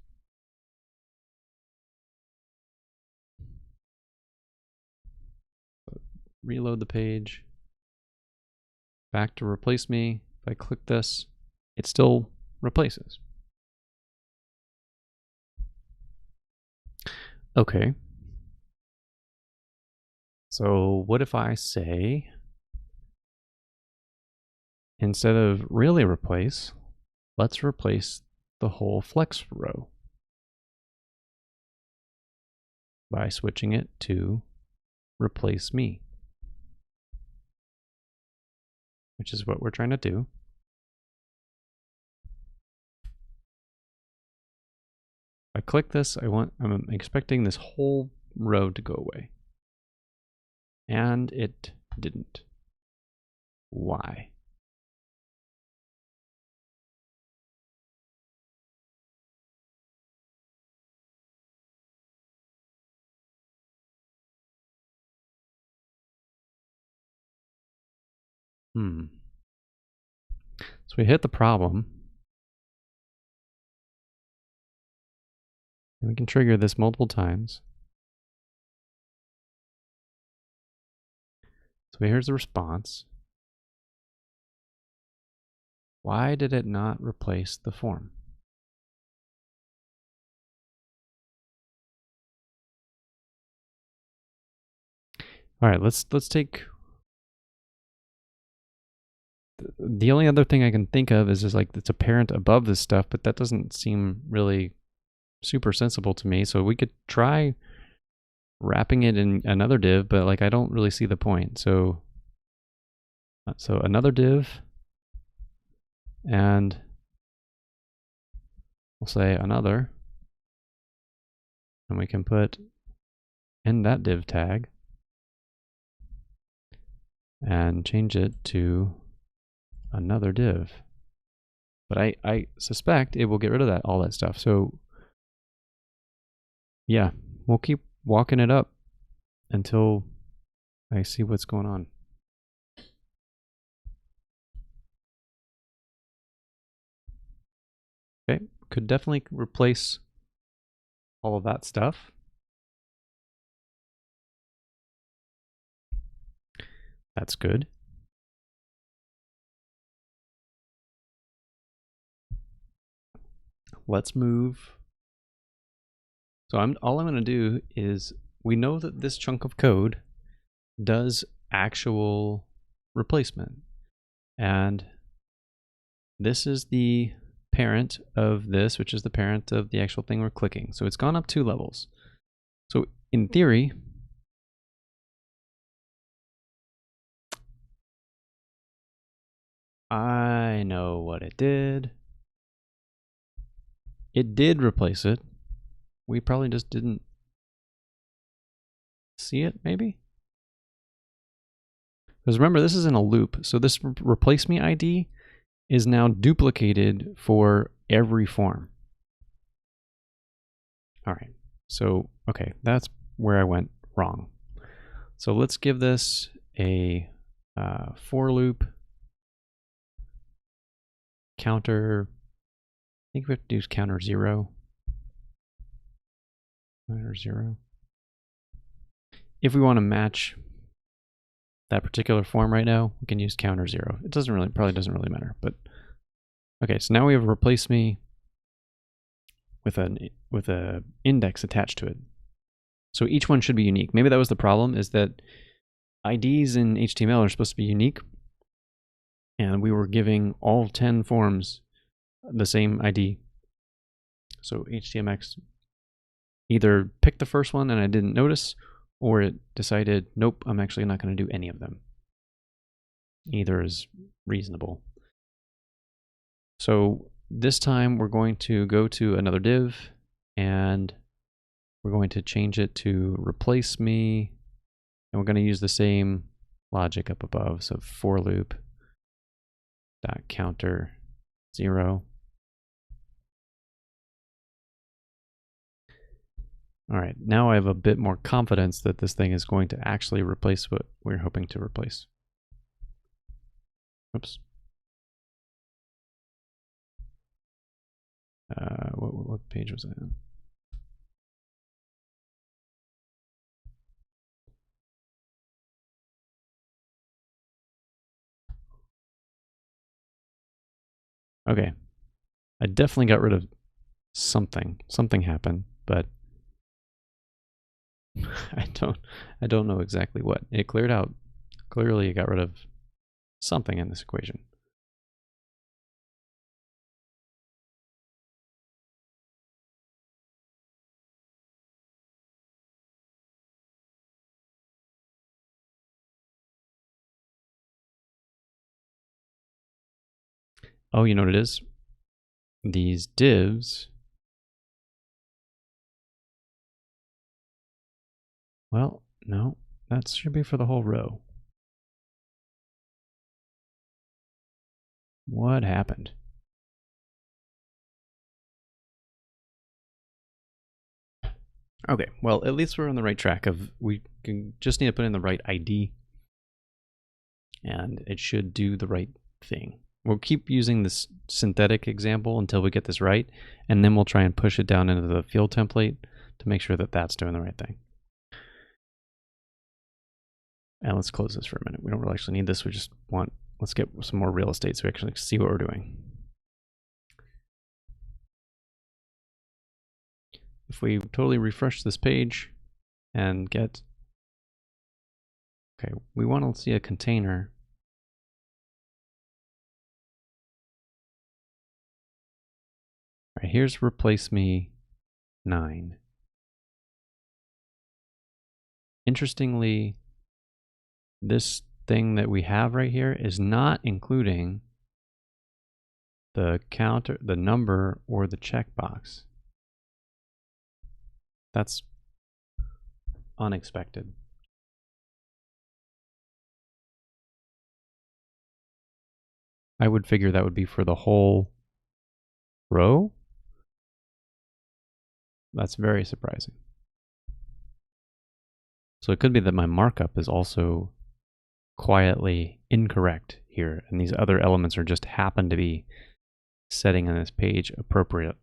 Reload the page. Back to replace me. If I click this, it still replaces. Okay. So what if I say, instead of really replace, let's replace the whole flex row by switching it to replace me, which is what we're trying to do. I click this, I'm expecting this whole row to go away. And it didn't. Why? So we hit the problem. And we can trigger this multiple times. So here's the response. Why did it not replace the form? All right, let's take. The only other thing I can think of is just like it's a parent above this stuff, but that doesn't seem really super sensible to me. So we could try wrapping it in another div, but like I don't really see the point. So another div, and we'll say another, and we can put in that div tag and change it to another div. But I suspect it will get rid of all that stuff. So yeah, we'll keep walking it up until I see what's going on. Okay, could definitely replace all of that stuff. That's good. Let's move. So all I'm going to do is, we know that this chunk of code does actual replacement. And this is the parent of this, which is the parent of the actual thing we're clicking. So it's gone up 2 levels. So in theory, I know what it did. It did replace it. We probably just didn't see it, maybe? Because remember, this is in a loop. So this replace me ID is now duplicated for every form. All right. So, okay, that's where I went wrong. So let's give this a for loop counter. I think we have to do counter 0. Counter 0. If we want to match that particular form right now, we can use counter 0. It probably doesn't really matter. But okay, so now we have replace me with a index attached to it. So each one should be unique. Maybe that was the problem, is that IDs in HTML are supposed to be unique, and we were giving all 10 forms the same ID. So htmx either picked the first one and I didn't notice, or it decided, nope, I'm actually not going to do any of them. Either is reasonable. So this time we're going to go to another div, and we're going to change it to replace me, and we're going to use the same logic up above. So for loop dot counter 0. All right, now I have a bit more confidence that this thing is going to actually replace what we're hoping to replace. Oops. What page was I on? Okay, I definitely got rid of something. Something happened, but I don't know exactly what. It cleared out. Clearly, it got rid of something in this equation. Oh, you know what it is? These divs Well, no, that should be for the whole row. What happened? Okay, well, at least we're on the right track of, we can just need to put in the right ID and it should do the right thing. We'll keep using this synthetic example until we get this right, and then we'll try and push it down into the field template to make sure that that's doing the right thing. And let's close this for a minute. We don't really actually need this. We just want, let's get some more real estate so we actually see what we're doing. If we totally refresh this page and get, okay, we want to see a container. All right, here's replace me 9. Interestingly, this thing that we have right here is not including the counter, the number, or the checkbox. That's unexpected. I would figure that would be for the whole row. That's very surprising. So it could be that my markup is also quietly incorrect here, and these other elements are just happen to be setting on this page appropriately.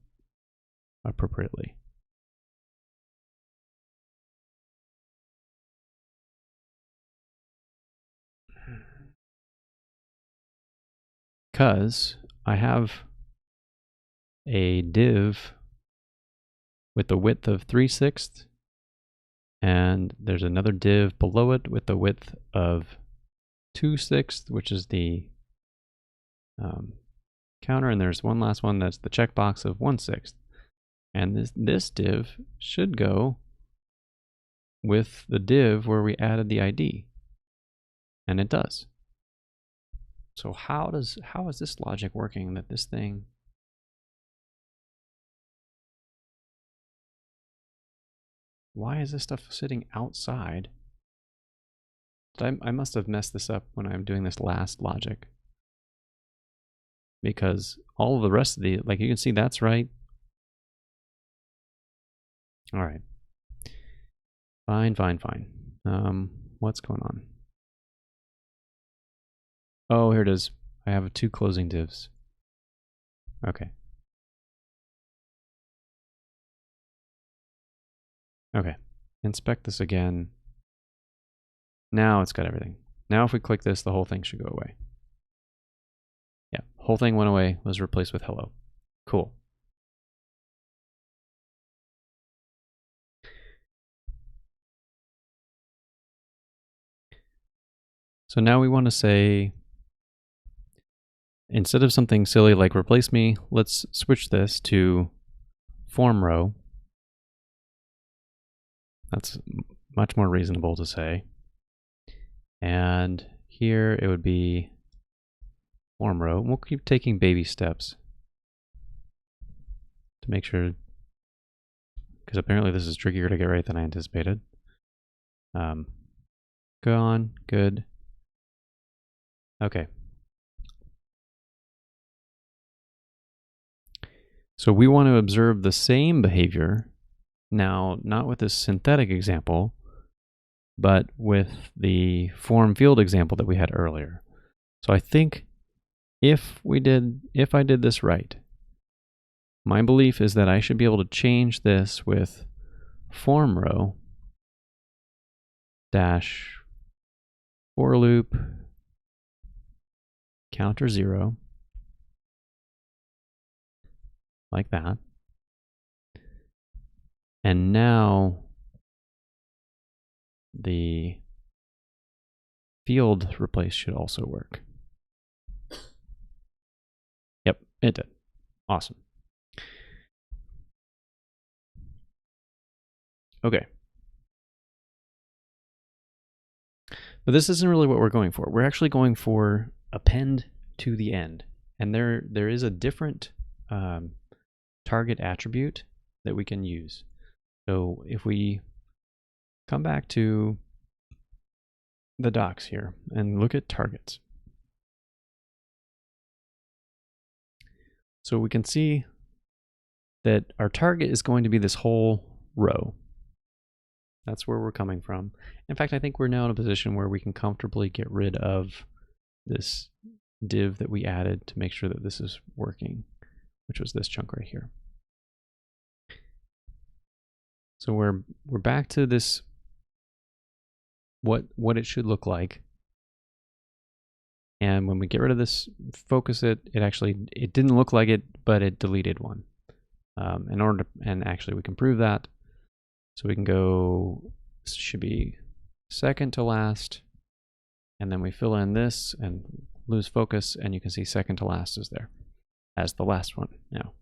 Because I have a div with the width of 3/6, and there's another div below it with the width of 2/6, which is the counter, and there's one last one that's the checkbox of 1/6. And this div should go with the div where we added the ID, and it does. So how is this logic working that this thing? Why is this stuff sitting outside? I must have messed this up when I'm doing this last logic, because all of the rest of the, like you can see, that's right. All right. Fine. What's going on? Oh, here it is. I have 2 closing divs. Okay. Okay. Inspect this again. Now it's got everything. Now if we click this, the whole thing should go away. Yeah, whole thing went away, was replaced with hello. Cool. So now we want to say, instead of something silly like replace me, let's switch this to form row. That's much more reasonable to say. And here it would be form row. We'll keep taking baby steps to make sure, because apparently this is trickier to get right than I anticipated. Gone, good. Okay. So we want to observe the same behavior now, not with this synthetic example, but with the form field example that we had earlier. So I think if I did this right, my belief is that I should be able to change this with form row dash for loop counter 0, like that. And now the field replace should also work. Yep, it did. Awesome. Okay. But this isn't really what we're going for. We're actually going for append to the end. And there is a different target attribute that we can use. So if we come back to the docs here and look at targets. So we can see that our target is going to be this whole row. That's where we're coming from. In fact, I think we're now in a position where we can comfortably get rid of this div that we added to make sure that this is working, which was this chunk right here. So we're back to this, what it should look like. And when we get rid of this, focus it, it didn't look like it, but it deleted one. And actually we can prove that. So we can go, this should be second to last, and then we fill in this and lose focus, and you can see second to last is there as the last one now.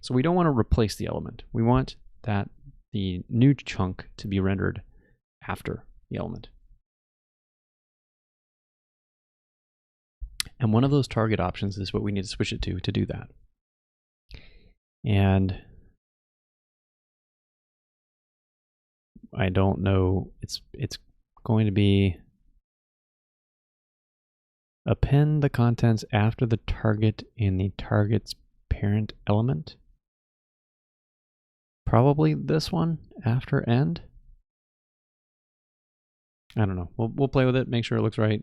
So we don't want to replace the element. We want that the new chunk to be rendered after the element. And one of those target options is what we need to switch it to do that. And I don't know, it's going to be append the contents after the target in the target's parent element. Probably this one, after end. I don't know. We'll play with it, make sure it looks right.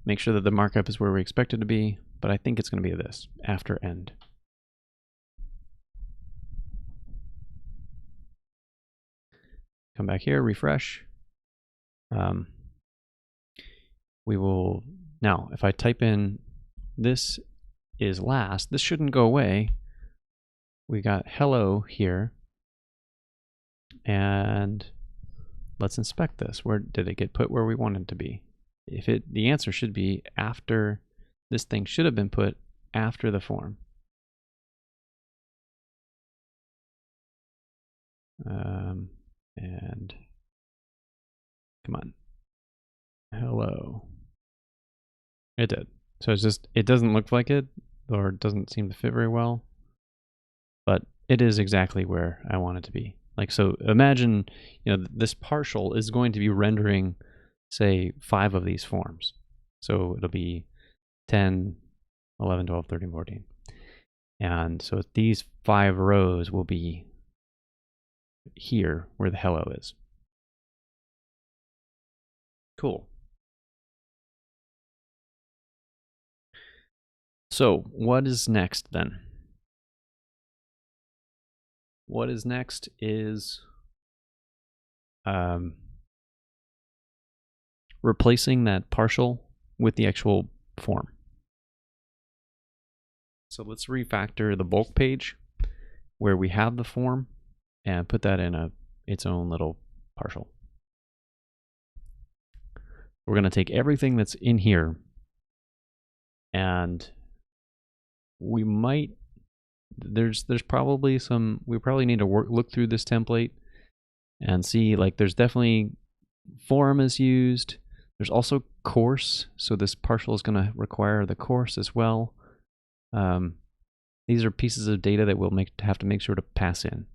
Make sure that the markup is where we expect it to be, but I think it's going to be this, after end. Come back here, refresh. We will, now if I type in this is last, this shouldn't go away. We got hello here, and let's inspect this. Where did it get put where we want it to be? If the answer should be after, this thing should have been put after the form. And come on, hello. It did. So it's just, it doesn't look like it, or it doesn't seem to fit very well, but it is exactly where I want it to be. Like, so imagine, you know, this partial is going to be rendering, say, 5 of these forms. So it'll be 10, 11, 12, 13, 14. And so these 5 rows will be here where the hello is. Cool. So what is next then? What is next is replacing that partial with the actual form. So let's refactor the bulk page where we have the form and put that in its own little partial. We're going to take everything that's in here, and we might, there's probably some, we probably need to look through this template and see, like, there's definitely form is used. There's also course, so this partial is going to require the course as well. These are pieces of data that we'll have to make sure to pass in.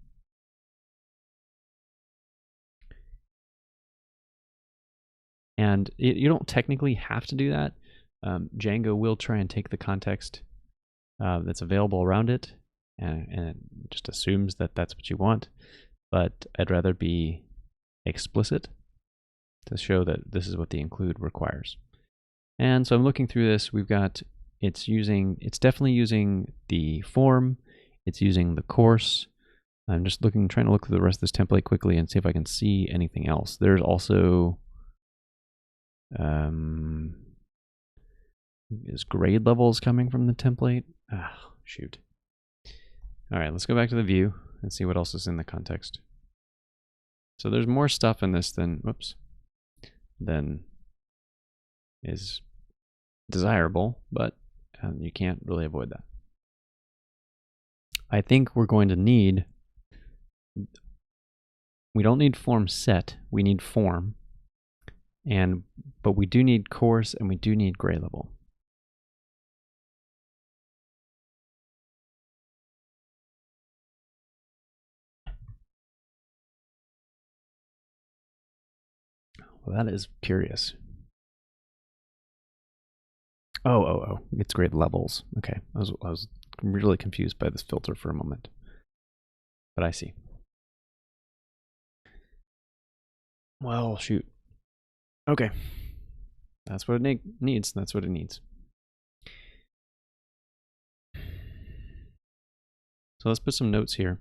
And you don't technically have to do that. Django will try and take the context that's available around it and just assumes that that's what you want. But I'd rather be explicit to show that this is what the include requires. And so I'm looking through this. We've got, it's definitely using the form. It's using the course. I'm just trying to look through the rest of this template quickly and see if I can see anything else. There's also, is grade levels coming from the template? Ah, shoot. All right, let's go back to the view and see what else is in the context. So there's more stuff in this than is desirable, but you can't really avoid that. I think we're going to need, we don't need form set, we need form, but we do need course and we do need grade level. Well, that is curious. Oh, it's grade levels. Okay, I was really confused by this filter for a moment, but I see. Well, shoot. Okay, that's what it needs. That's what it needs. So let's put some notes here.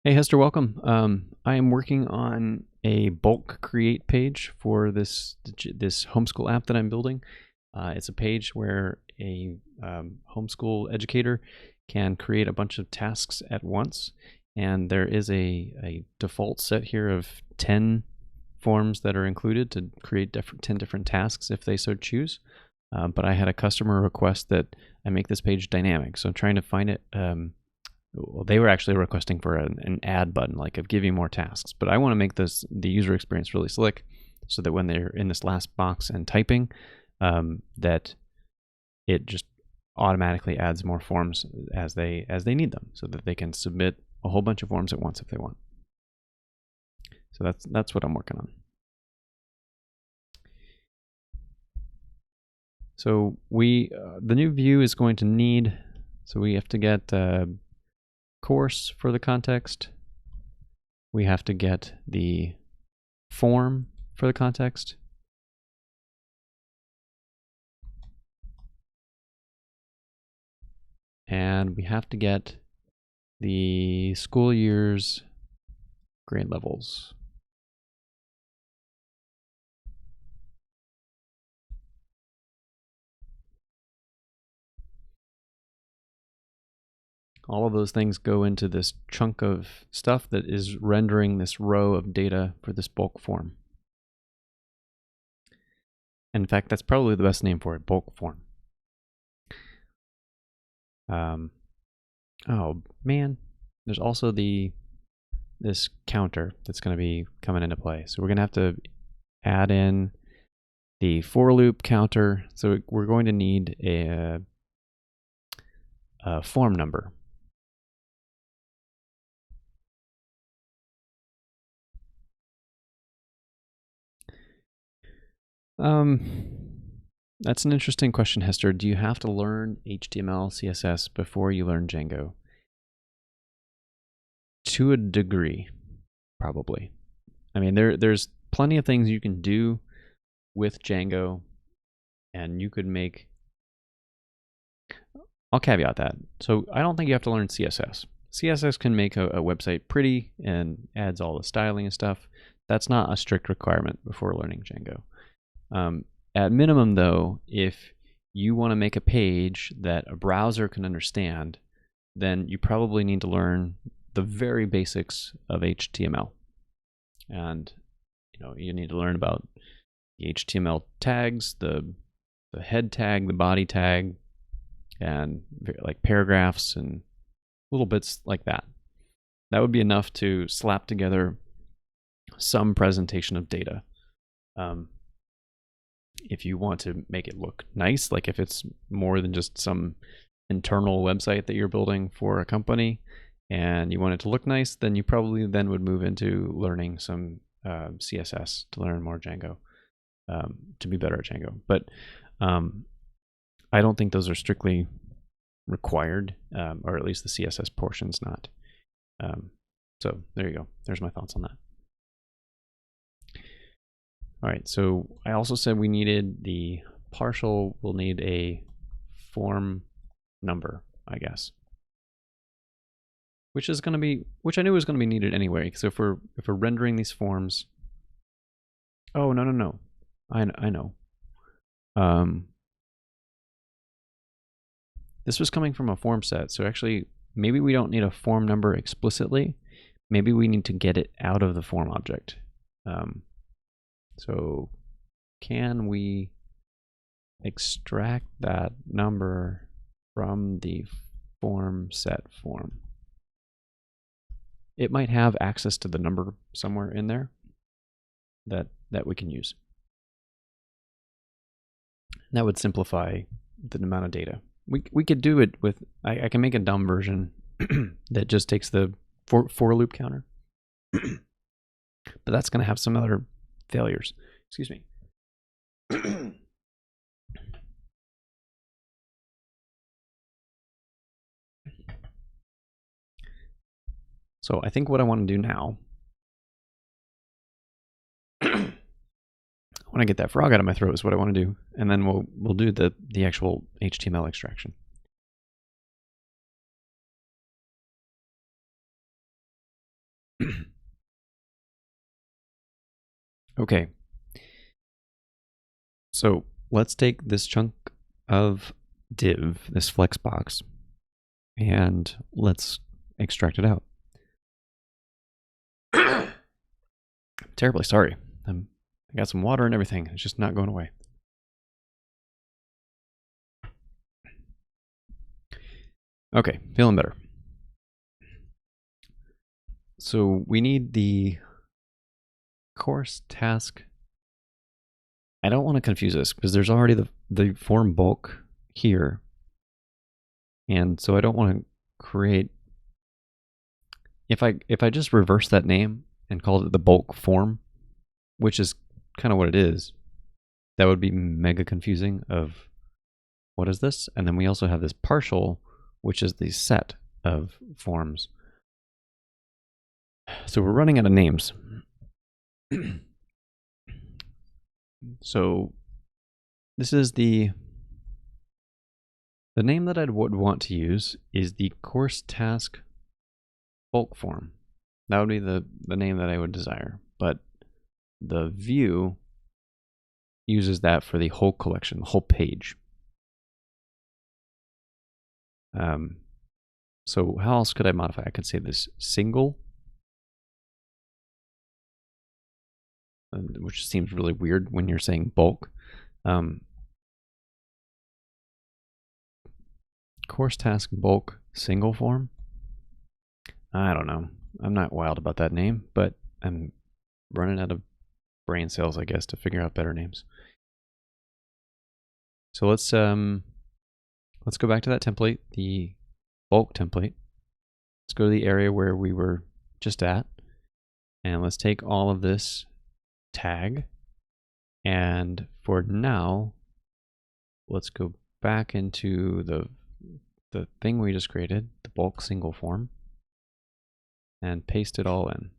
Hey Hester, welcome. I am working on a bulk create page for this homeschool app that I'm building. It's a page where a homeschool educator can create a bunch of tasks at once, and there is a default set here of 10 forms that are included to create 10 different tasks if they so choose. But I had a customer request that I make this page dynamic, so I'm trying to find it. Well, they were actually requesting for an add button, like of giving more tasks. But I want to make the user experience really slick, so that when they're in this last box and typing, that it just automatically adds more forms as they need them, so that they can submit a whole bunch of forms at once if they want. So that's what I'm working on. So the new view is going to need, so we have to get course for the context. We have to get the form for the context. And we have to get the school year's grade levels. All of those things go into this chunk of stuff that is rendering this row of data for this bulk form. And in fact, that's probably the best name for it, bulk form. Oh man, there's also this counter that's going to be coming into play. So we're going to have to add in the for loop counter. So we're going to need a form number. That's an interesting question, Hester. Do you have to learn HTML, CSS before you learn Django? To a degree, probably. I mean, there's plenty of things you can do with Django, and you could make... I'll caveat that. So I don't think you have to learn CSS. CSS can make a website pretty and adds all the styling and stuff. That's not a strict requirement before learning Django. At minimum, though, if you want to make a page that a browser can understand, then you probably need to learn the very basics of HTML. And you need to learn about the HTML tags, the head tag, the body tag, and like paragraphs and little bits like that. That would be enough to slap together some presentation of data. If you want to make it look nice, like if it's more than just some internal website that you're building for a company and you want it to look nice, then you probably then would move into learning some CSS to learn more Django, to be better at Django. But I don't think those are strictly required, or at least the CSS portion's not. So there you go. There's my thoughts on that. All right, so I also said we needed the partial, we'll need a form number, I guess. Which is going to be, which I knew was going to be needed anyway. So if we're rendering these forms, oh no, I know. This was coming from a form set, so actually maybe we don't need a form number explicitly. Maybe we need to get it out of the form object. So can we extract that number from the form set form? It might have access to the number somewhere in there that we can use. That would simplify the amount of data. We could do it with, I can make a dumb version that just takes the for loop counter but that's going to have some other failures. Excuse me. So I think what I want to do now, I want to get that frog out of my throat is what I want to do, and then we'll do the actual HTML extraction. Okay. So let's take this chunk of div, this flex box, and let's extract it out. I'm terribly sorry. I got some water and everything. It's just not going away. Okay, feeling better. So we need the course task. I don't want to confuse this because there's already the form bulk here. And so I don't want to create, if I just reverse that name and called it the bulk form, which is kind of what it is, that would be mega confusing of what is this? And then we also have this partial, which is the set of forms. So we're running out of names. So this is the name that I would want to use is the course task bulk form. That would be the name that I would desire, but the view uses that for the whole collection, the whole page. So how else could I modify? I could say this single, which seems really weird when you're saying bulk. Course task bulk single form. I don't know. I'm not wild about that name, but I'm running out of brain cells, I guess, to figure out better names. So let's go back to that template, the bulk template. Let's go to the area where we were just at, and let's take all of this tag, and for now, let's go back into the thing we just created, the bulk single form, and paste it all in.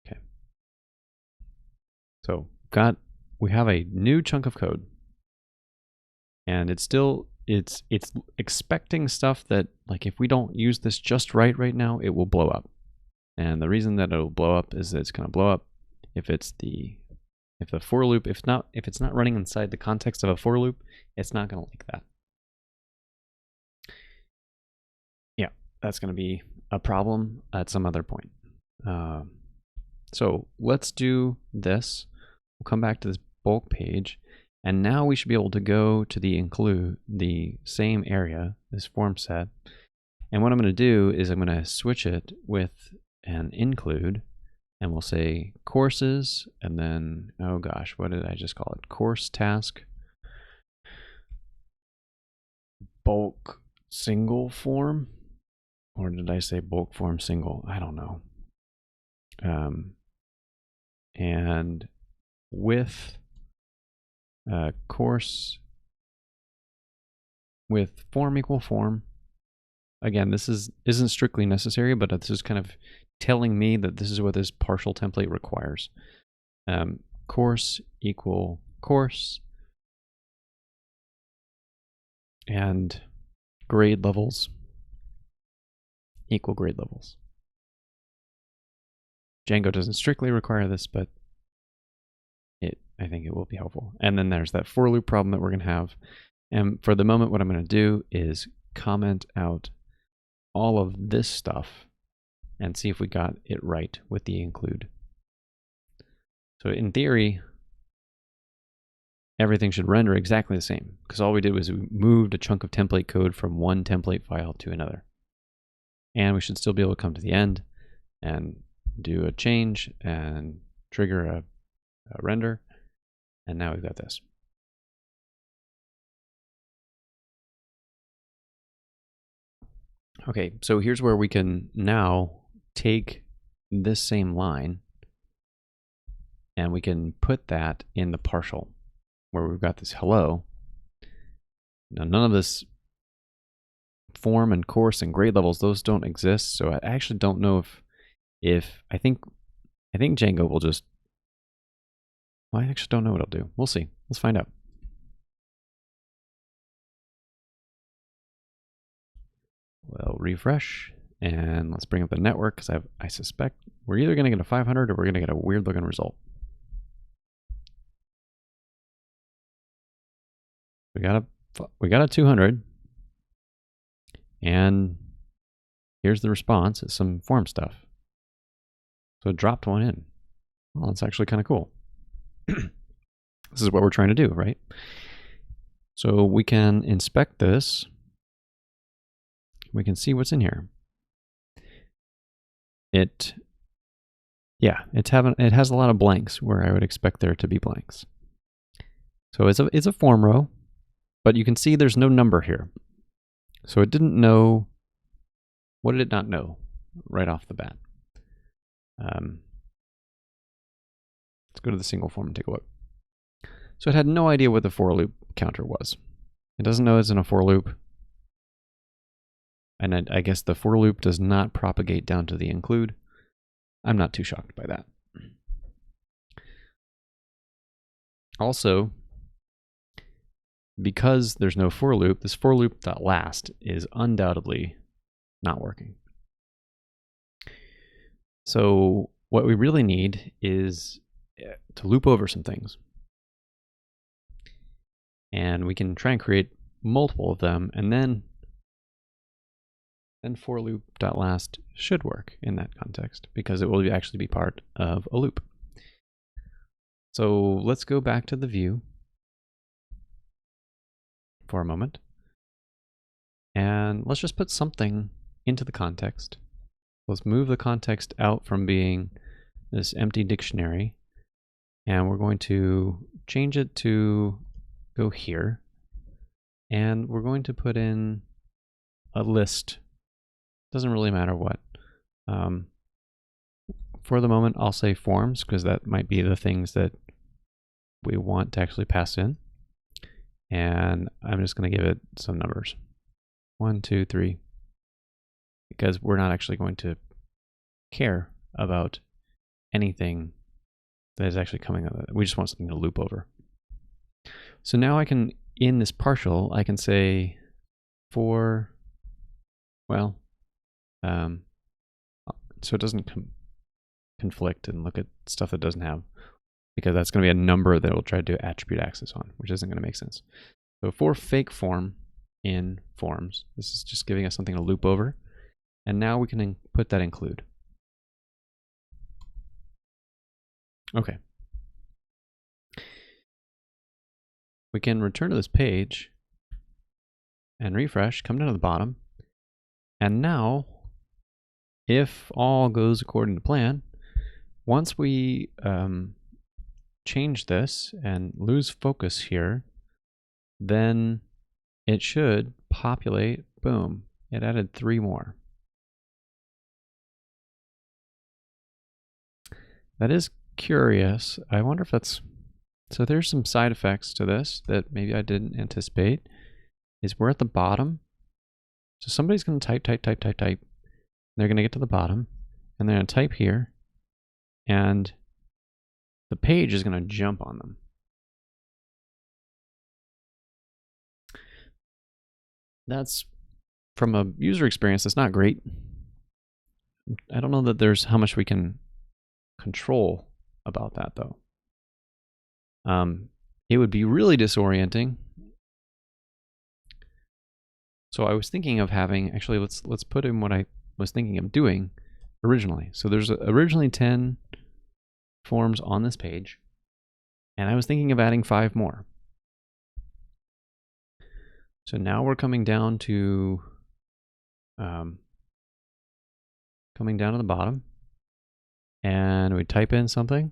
Okay. So we have a new chunk of code, and it's expecting stuff that, like, if we don't use this just right now, it will blow up. And the reason that it'll blow up is that it's going to blow up if the for loop, if it's not running inside the context of a for loop, it's not going to like that. Yeah, that's going to be a problem at some other point. So let's do this. We'll come back to this bulk page, and now we should be able to go to the same area, this form set. And what I'm going to do is I'm going to switch it with an include, and we'll say courses, and then, oh gosh, what did I just call it? Course task bulk single form, or did I say bulk form single? I don't know. And with course with form equal form. Again, this isn't strictly necessary, but this is kind of telling me that this is what this partial template requires. Course equal course, and grade levels equal grade levels. Django doesn't strictly require this, but I think it will be helpful. And then there's that for loop problem that we're going to have. And for the moment, what I'm going to do is comment out all of this stuff and see if we got it right with the include. So in theory, everything should render exactly the same, because all we did was we moved a chunk of template code from one template file to another. And we should still be able to come to the end and do a change and trigger a render. And now we've got this. Okay, so here's where we can now take this same line and we can put that in the partial where we've got this hello. Now, none of this form and course and grade levels, those don't exist. So I actually don't know if I think Django will just, well, I actually don't know what it'll do. We'll see. Let's find out. Well, refresh and let's bring up the network because I suspect we're either going to get a 500 or we're going to get a weird looking result. We got a 200, and here's the response. It's some form stuff. So it dropped one in. Well, that's actually kind of cool. This is what we're trying to do, right? So we can inspect this. We can see what's in here. It has a lot of blanks where I would expect there to be blanks. So it's a form row, but you can see there's no number here. So it didn't know. What did it not know right off the bat? Let's go to the single form and take a look. So it had no idea what the for loop counter was. It doesn't know it's in a for loop. And I guess the for loop does not propagate down to the include. I'm not too shocked by that. Also, because there's no for loop, this for loop.last is undoubtedly not working. So what we really need is to loop over some things. And we can try and create multiple of them, and then for loop.last should work in that context because it will actually be part of a loop. So let's go back to the view for a moment. And let's just put something into the context. Let's move the context out from being this empty dictionary. And we're going to change it to go here. And we're going to put in a list. Doesn't really matter what. For the moment, I'll say forms because that might be the things that we want to actually pass in. And I'm just going to give it some numbers. 1, 2, 3. Because we're not actually going to care about anything that is actually coming out of it. We just want something to loop over. So now I can, in this partial, I can say for, well, so it doesn't conflict and look at stuff that doesn't have, because that's going to be a number that will try to do attribute access on, which isn't going to make sense. So for fake form in forms, this is just giving us something to loop over. And now we can put that include. Okay. We can return to this page and refresh, come down to the bottom. And now, if all goes according to plan, once we change this and lose focus here, then it should populate, boom, it added 3 more. That is curious. I wonder if that's, so there's some side effects to this that maybe I didn't anticipate, is we're at the bottom. So somebody's going to type. They're going to get to the bottom, and they're going to type here, and the page is going to jump on them. That's, from a user experience, that's not great. I don't know that there's how much we can control about that, though. It would be really disorienting. So I was thinking of having, actually, let's put in what I was thinking of doing originally. So there's originally 10 forms on this page, and I was thinking of adding 5 more. So now we're coming down to the bottom, and we type in something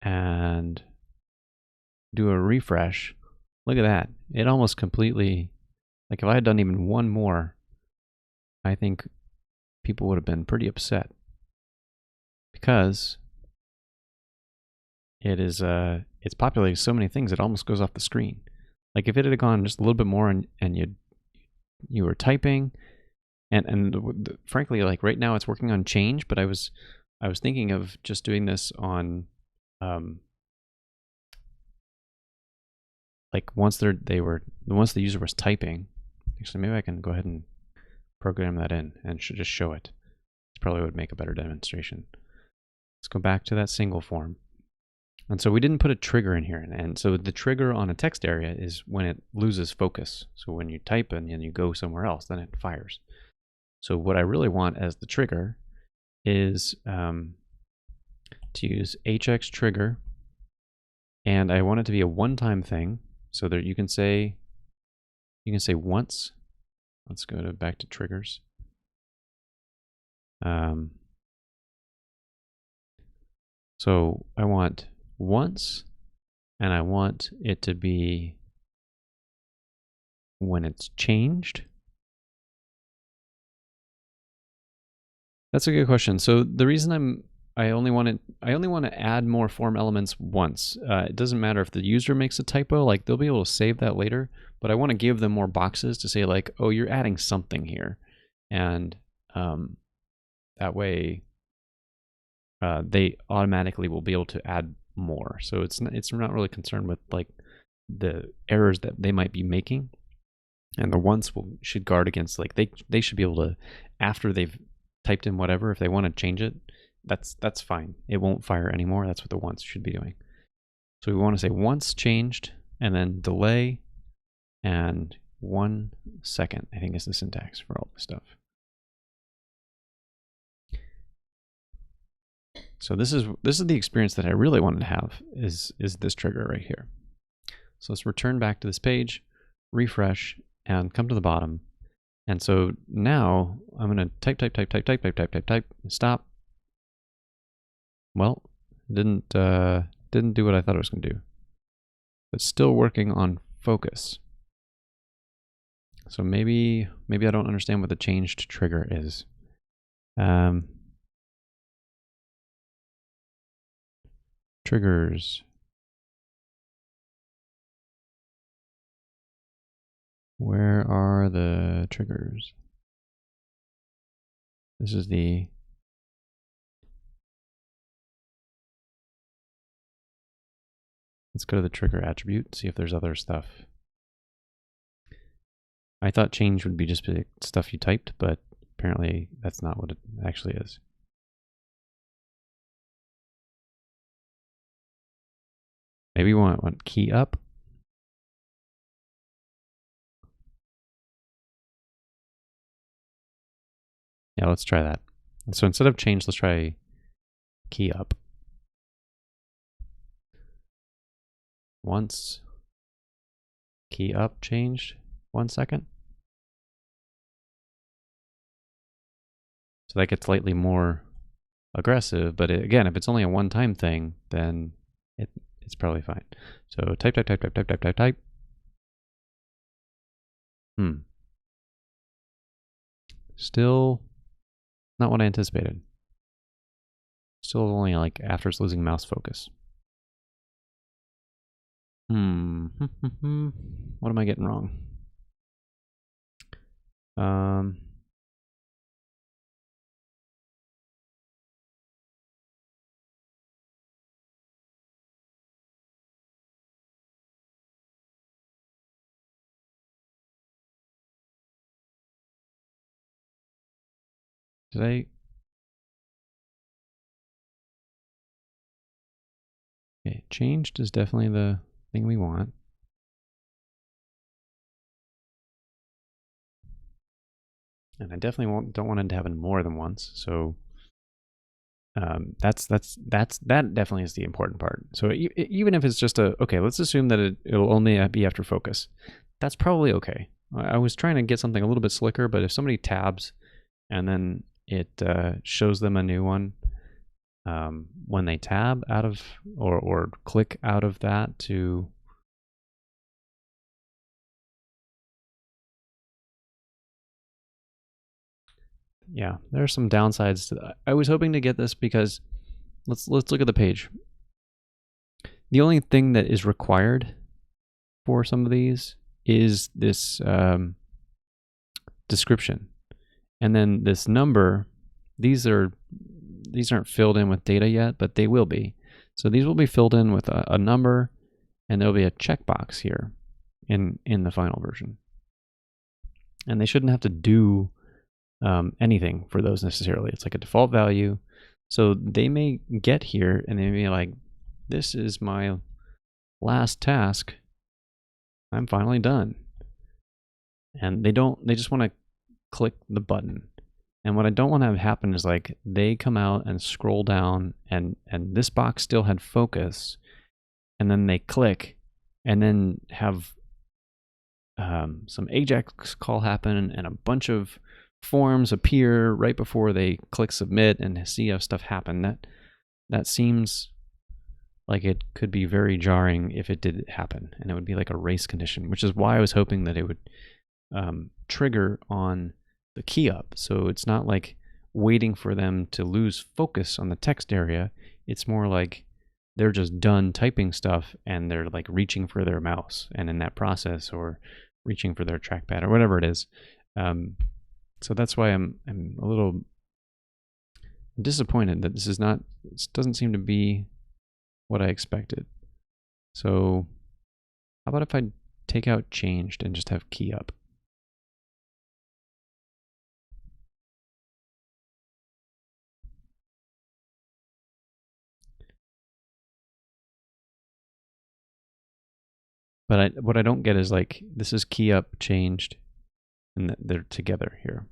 and do a refresh. Look at that. It almost completely, like if I had done even one more, I think people would have been pretty upset because it's populating so many things it almost goes off the screen. Like if it had gone just a little bit more and you were typing and frankly, like right now it's working on change, but I was thinking of just doing this on like once the user was typing. Actually, maybe I can go ahead and program that in and should just show it. This probably would make a better demonstration. Let's go back to that single form. And so we didn't put a trigger in here. And so the trigger on a text area is when it loses focus. So when you type and you go somewhere else, then it fires. So what I really want as the trigger is to use hx trigger, and I want it to be a one-time thing. So that you can say once. Let's go back to triggers. So I want once, and I want it to be when it's changed. That's a good question. So the reason I only want to add more form elements once. It doesn't matter if the user makes a typo, like they'll be able to save that later, but I want to give them more boxes to say like, oh, you're adding something here. And that way they automatically will be able to add more. So it's not really concerned with like the errors that they might be making. And the once should guard against like they should be able to, after they've typed in whatever, if they want to change it, that's fine. It won't fire anymore. That's what the once should be doing. So we want to say once changed and then delay and 1 second, I think is the syntax for all this stuff. So this is the experience that I really wanted to have is this trigger right here. So let's return back to this page, refresh, and come to the bottom. And so now I'm going to type, stop. Well, didn't do what I thought it was going to do. But still working on focus. So maybe I don't understand what the changed trigger is. Triggers. Where are the triggers? This is the let's go to the trigger attribute, see if there's other stuff. I thought change would be just stuff you typed, but apparently that's not what it actually is. Maybe we want key up. Yeah, let's try that. So instead of change, let's try key up. Once key up changed, 1 second. So that gets slightly more aggressive, but again, if it's only a one-time thing, then it's probably fine. So type. Still not what I anticipated. Still only like after it's losing mouse focus. What am I getting wrong? Did I? Okay, changed is definitely the thing we want. And I definitely don't want it to happen more than once. So that definitely is the important part. So even if it's just okay, let's assume that it'll only be after focus. That's probably okay. I was trying to get something a little bit slicker, but if somebody tabs and then it shows them a new one when they tab out of or click out of that to yeah, there are some downsides to that. I was hoping to get this because let's look at the page. The only thing that is required for some of these is this description, and then this number. These aren't filled in with data yet, but they will be. So these will be filled in with a number, and there'll be a checkbox here in the final version. And they shouldn't have to do anything for those necessarily. It's like a default value. So they may get here and they may be like, this is my last task. I'm finally done. And they just want to click the button. And what I don't want to have happen is like they come out and scroll down and this box still had focus, and then they click and then have some AJAX call happen and a bunch of forms appear right before they click submit and see how stuff happen. That seems like it could be very jarring if it did happen, and it would be like a race condition, which is why I was hoping that it would trigger on the key up. So it's not like waiting for them to lose focus on the text area. It's more like they're just done typing stuff and they're like reaching for their mouse, and in that process, or reaching for their trackpad or whatever it is. So that's why I'm a little disappointed that this doesn't seem to be what I expected. So how about if I take out changed and just have key up? But what I don't get is like, this is key up changed and they're together here.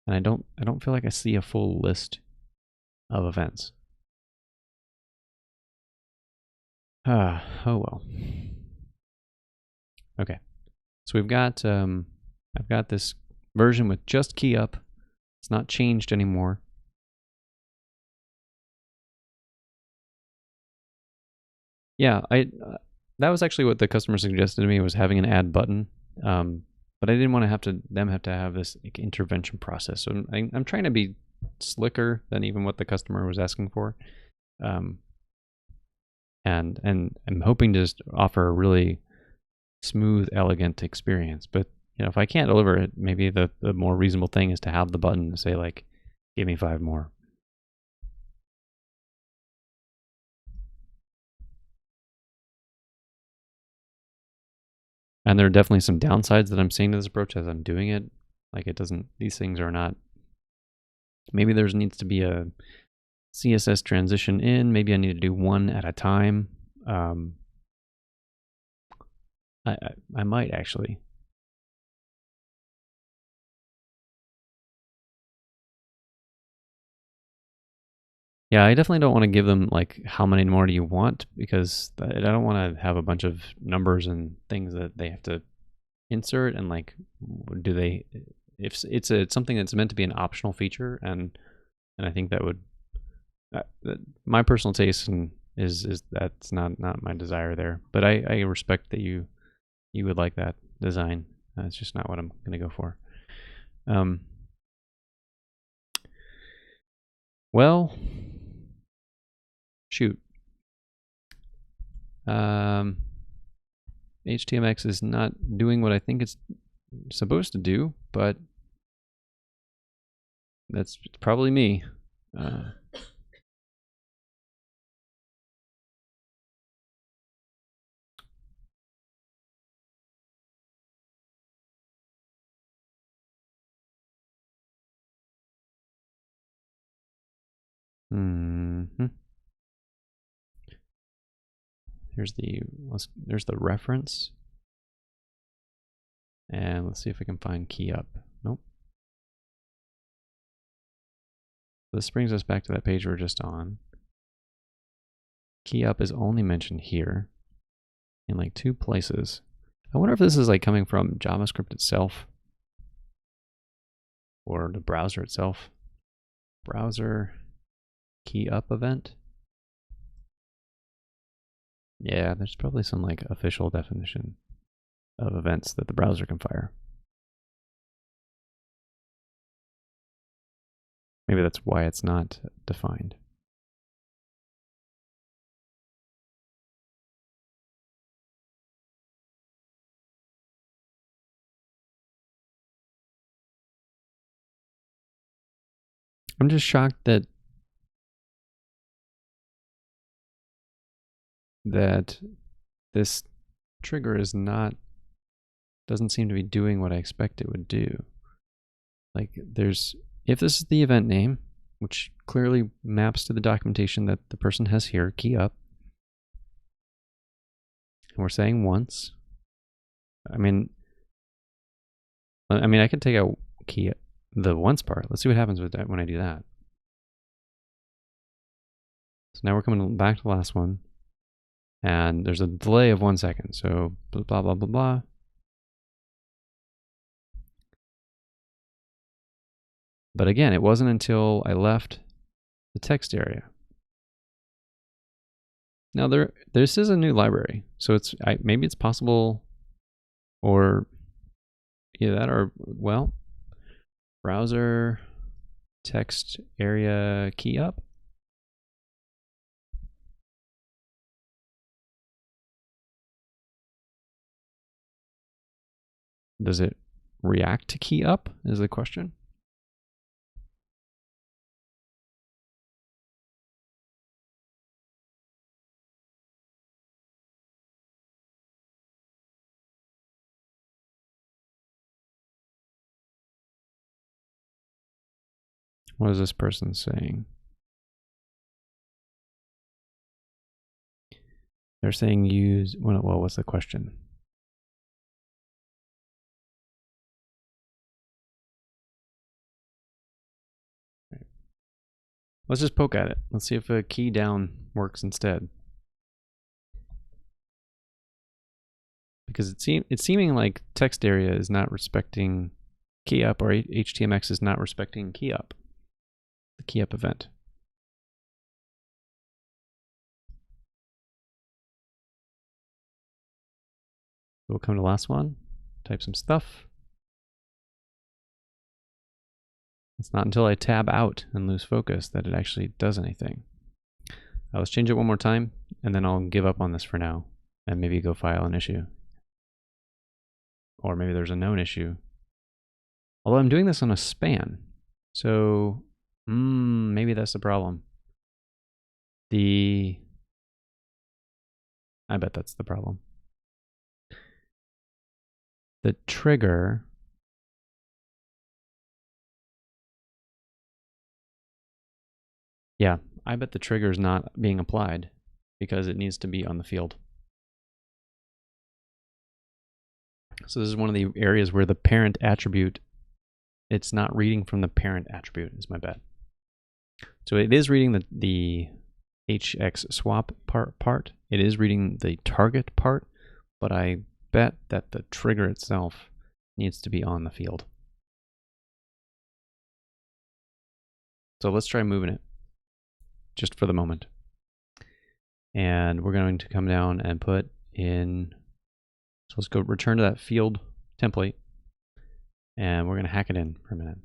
And I don't feel like I see a full list of events. Oh well. Okay. So we've got I've got this version with just key up. It's not changed anymore. Yeah, that was actually what the customer suggested to me, was having an add button. But I didn't want to have to have this like intervention process. So I'm trying to be slicker than even what the customer was asking for. And I'm hoping to just offer a really smooth, elegant experience. But if I can't deliver it, maybe the more reasonable thing is to have the button to say like, give me 5 more. And there are definitely some downsides that I'm seeing to this approach as I'm doing it. Like these things are not, maybe there needs to be a CSS transition in. Maybe I need to do one at a time. I might actually. Yeah, I definitely don't want to give them like, how many more do you want? Because I don't want to have a bunch of numbers and things that they have to insert, and like, if it's something that's meant to be an optional feature, and I think that would, my personal taste is that's not my desire there. But I respect that you would like that design. It's just not what I'm gonna go for. Well, shoot. htmx is not doing what I think it's supposed to do, but that's probably me. There's the reference, and let's see if we can find key up. Nope. This brings us back to that page we were just on. Key up is only mentioned here in like 2 places. I wonder if this is like coming from JavaScript itself or the browser itself. Browser key up event. Yeah, there's probably some like official definition of events that the browser can fire. Maybe that's why it's not defined. I'm just shocked that this trigger doesn't seem to be doing what I expect it would do. Like if this is the event name, which clearly maps to the documentation that the person has here, key up, and we're saying once. I mean, I could take out the once part. Let's see what happens with that when I do that. So now we're coming back to the last one, and there's a delay of 1 second. So blah, blah, blah, blah, blah. But again, it wasn't until I left the text area. Now this is a new library, so maybe it's possible, or either that or, well, browser text area key up. Does it react to key up is the question. What is this person saying? They're saying use, well, what's the question? Right. Let's just poke at it. Let's see if a key down works instead. Because it's seeming like text area is not respecting key up, or htmx is not respecting key up, the key up event. We'll come to the last one, type some stuff. It's not until I tab out and lose focus that it actually does anything. Let's change it one more time, and then I'll give up on this for now, and maybe go file an issue. Or maybe there's a known issue. Although I'm doing this on a span, so maybe that's the problem. I bet that's the problem. The trigger I bet the trigger is not being applied because it needs to be on the field. So this is one of the areas where the parent attribute, it's not reading from the parent attribute, is my bet. So it is reading the hx swap part. It is reading the target part, but I bet that the trigger itself needs to be on the field. So let's try moving it just for the moment. And we're going to come down and put in, so let's go return to that field template, and we're going to hack it in for a minute.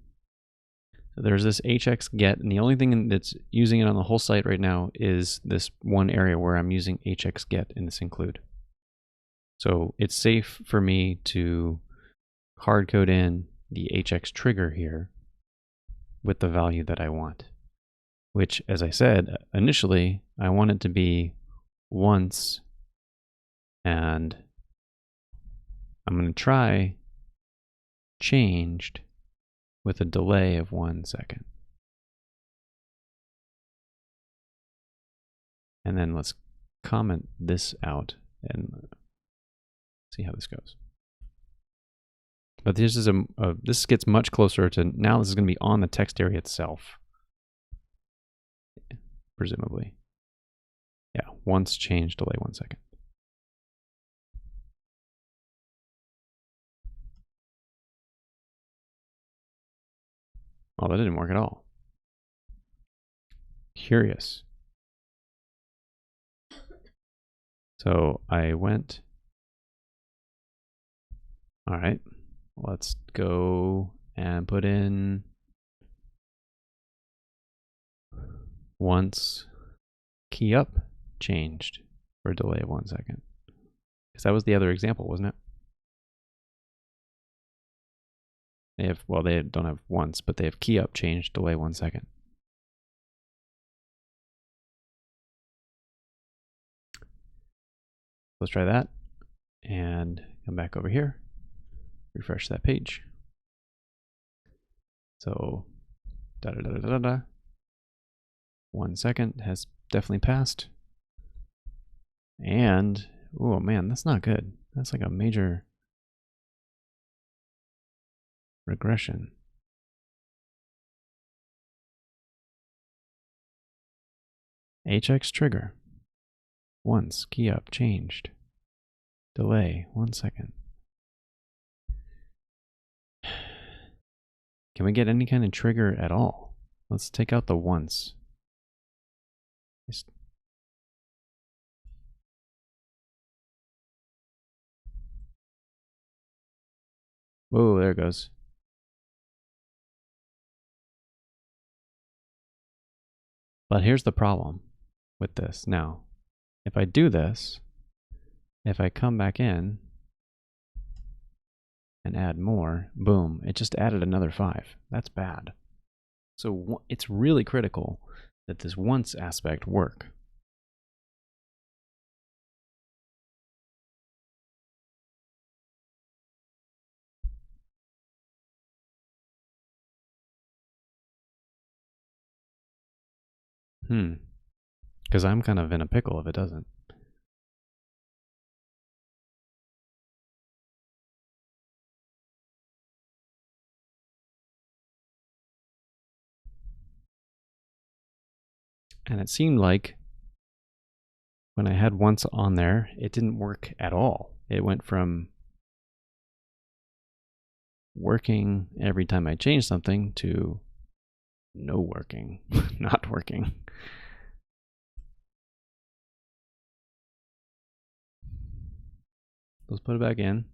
So there's this hx get, and the only thing that's using it on the whole site right now is this one area where I'm using hx get in this include. So it's safe for me to hard code in the hx trigger here with the value that I want, which, as I said initially, I want it to be once, and I'm going to try changed with a delay of 1 second. And then let's comment this out and see how this goes. But this is this gets much closer to, now this is going to be on the text area itself, presumably. Yeah, once changed, delay 1 second. Oh, that didn't work at all. Curious. So I went, all right, let's go and put in once key up changed for a delay of 1 second. Because that was the other example, wasn't it? They have, well, they don't have once, but they have key up changed, delay 1 second. Let's try that and come back over here, refresh that page. So, 1 second has definitely passed. And, oh man, that's not good. That's like a major regression. HX trigger. Once, key up, changed. Delay, 1 second. Can we get any kind of trigger at all? Let's take out the once. Whoa, there it goes. But here's the problem with this. Now, if I do this, if I come back in and add more, boom, it just added another 5. That's bad. So it's really critical that this once aspect work. Because I'm kind of in a pickle if it doesn't. And it seemed like when I had once on there, it didn't work at all. It went from working every time I changed something to no working, not working. Let's put it back in.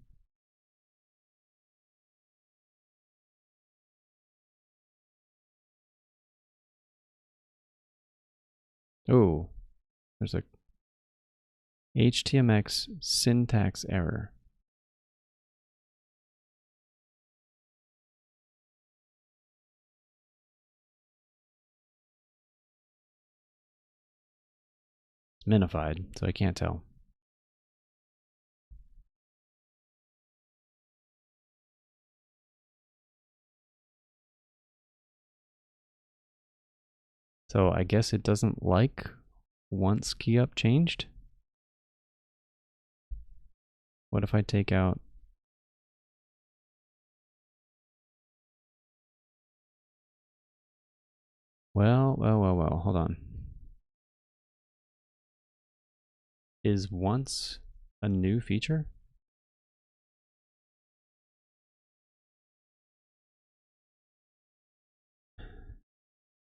Oh, there's a htmx syntax error. It's minified, so I can't tell. So I guess it doesn't like once key up changed. What if I take out? Well, hold on. Is once a new feature?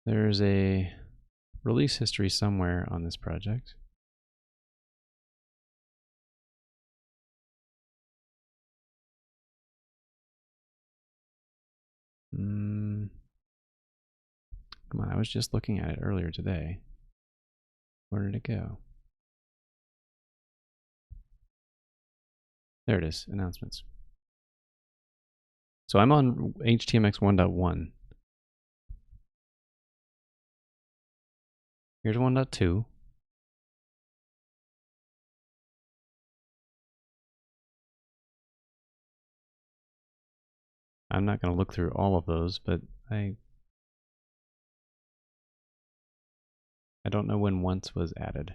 There's a release history somewhere on this project. Come on, I was just looking at it earlier today. Where did it go? There it is, announcements. So I'm on htmx 1.1. Here's 1.2. I'm not going to look through all of those, but I don't know when once was added.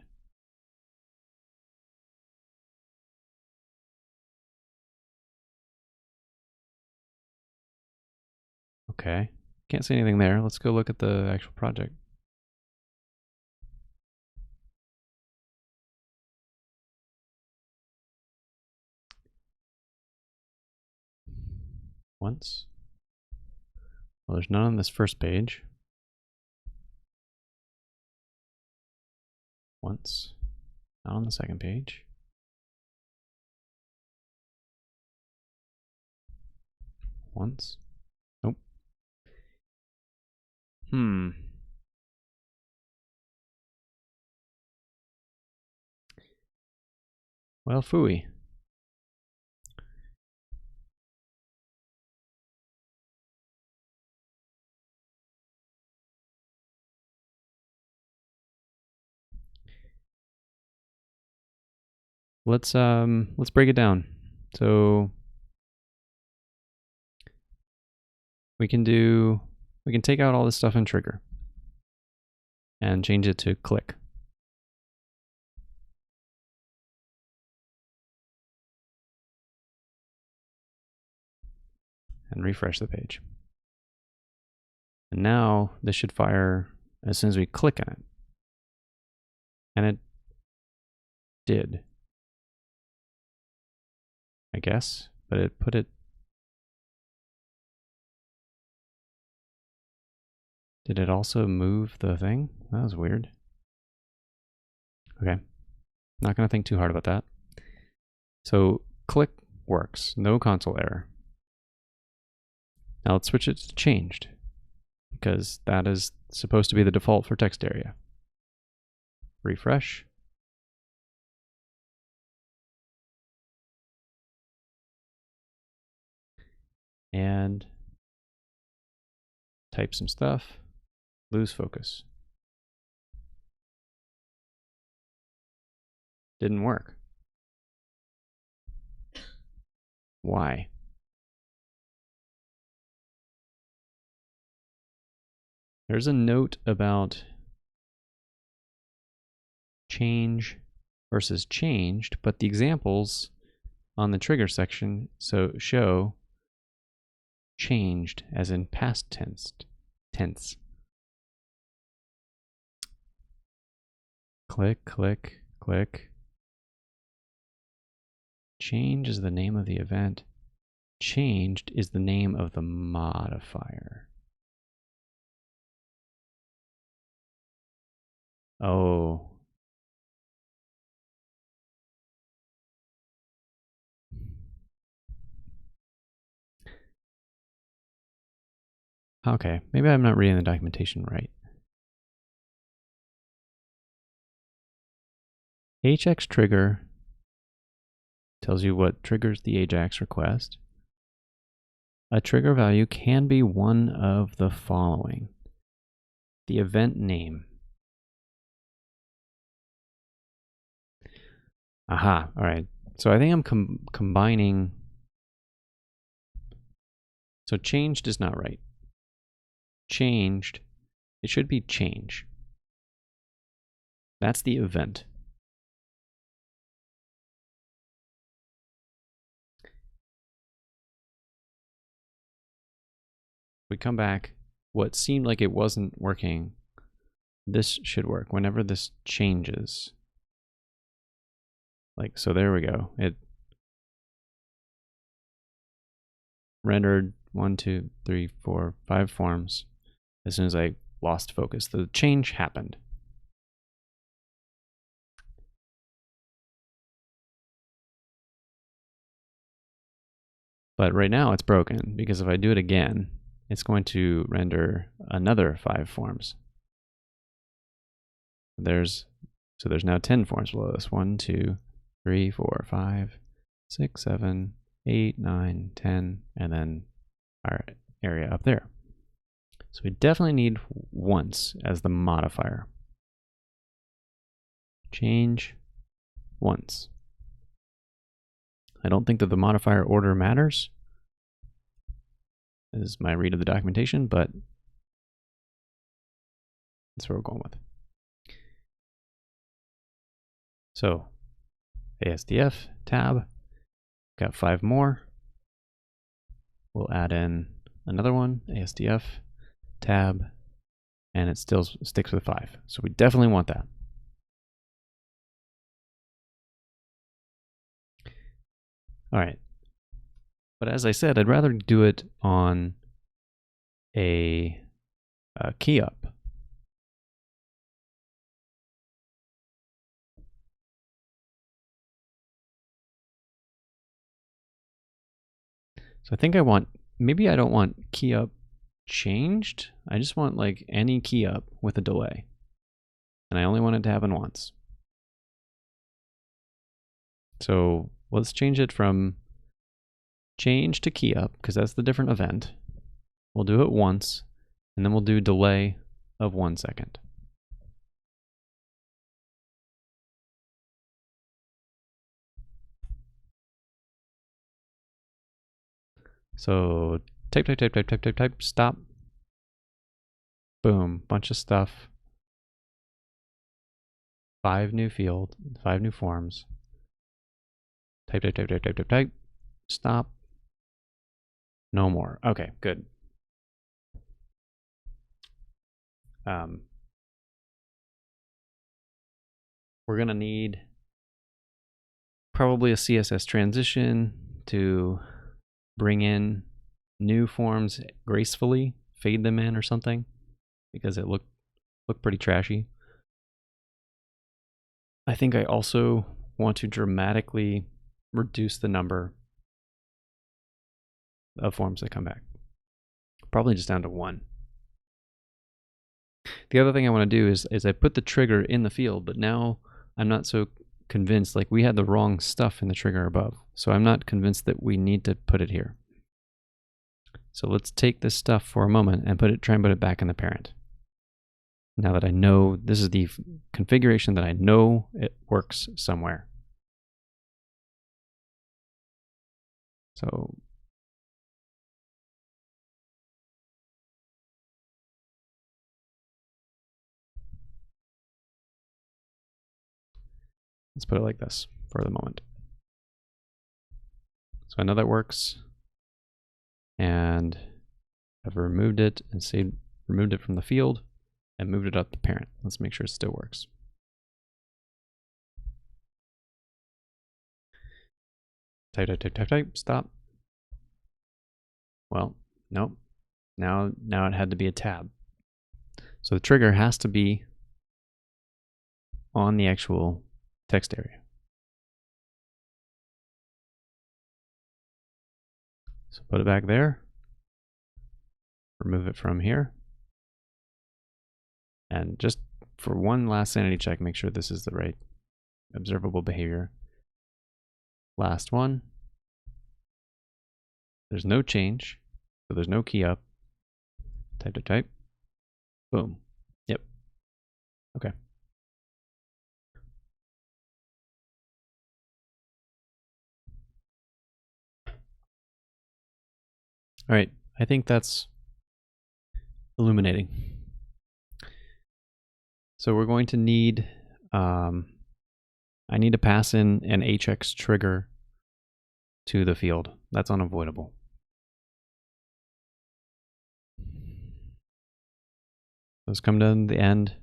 Okay, can't see anything there. Let's go look at the actual project. Once. Well, there's none on this first page. Once. Not on the second page. Once. Nope. Well, phooey. Let's break it down. So we can take out all this stuff in trigger and change it to click. And refresh the page. And now this should fire as soon as we click on it. And it did, I guess, but it put it. Did it also move the thing? That was weird. Okay, not gonna think too hard about that. So click works, no console error. Now let's switch it to changed, because that is supposed to be the default for text area. Refresh. And type some stuff, lose focus. Didn't work. Why? There's a note about change versus changed, but the examples on the trigger section show changed as in past tense. Click, click, click. Change is the name of the event. Changed is the name of the modifier. Oh. Okay, maybe I'm not reading the documentation right. HX trigger tells you what triggers the AJAX request. A trigger value can be one of the following. The event name. Aha, all right. So I think I'm combining. So changed is not right. Changed, it should be change. That's the event. We come back, what seemed like it wasn't working, this should work whenever this changes. Like, so there we go. It rendered 1, 2, 3, 4, 5 forms as soon as I lost focus. The change happened. But right now it's broken because if I do it again, it's going to render another 5 forms. So there's now 10 forms below this. 1, 2, 3, 4, 5, 6, 7, 8, 9, 10, and then our area up there. So we definitely need once as the modifier. Change once. I don't think that the modifier order matters, is my read of the documentation, but that's what we're going with. So ASDF tab, got 5 more. We'll add in another one, ASDF tab, and it still sticks with 5. So we definitely want that. All right. But as I said, I'd rather do it on a key up. So I think I want, maybe I don't want key up changed. I just want like any key up with a delay. And I only want it to happen once. So let's change it from change to key up, because that's the different event. We'll do it once, and then we'll do delay of 1 second. So type, stop. Boom, bunch of stuff. 5 new fields, 5 new forms. Type, stop. No more. Okay, good. We're gonna need probably a CSS transition to bring in new forms gracefully, fade them in or something, because it looked pretty trashy. I think I also want to dramatically reduce the number of forms that come back. Probably just down to 1. The other thing I want to do is I put the trigger in the field, but now I'm not so convinced. Like, we had the wrong stuff in the trigger above, so I'm not convinced that we need to put it here. So let's take this stuff for a moment and try and put it back in the parent. Now that I know this is the configuration that I know it works somewhere. So let's put it like this for the moment. So I know that works, and I've removed it and removed it from the field and moved it up to parent. Let's make sure it still works. Type, stop. Well, nope. Now it had to be a tab. So the trigger has to be on the actual text area. So put it back there. Remove it from here. And just for one last sanity check, make sure this is the right observable behavior. Last one. There's no change, so there's no key up. Type. Boom. Yep. Okay. All right, I think that's illuminating. So we're going to need, I need to pass in an hx trigger to the field. That's unavoidable. Let's come to the end.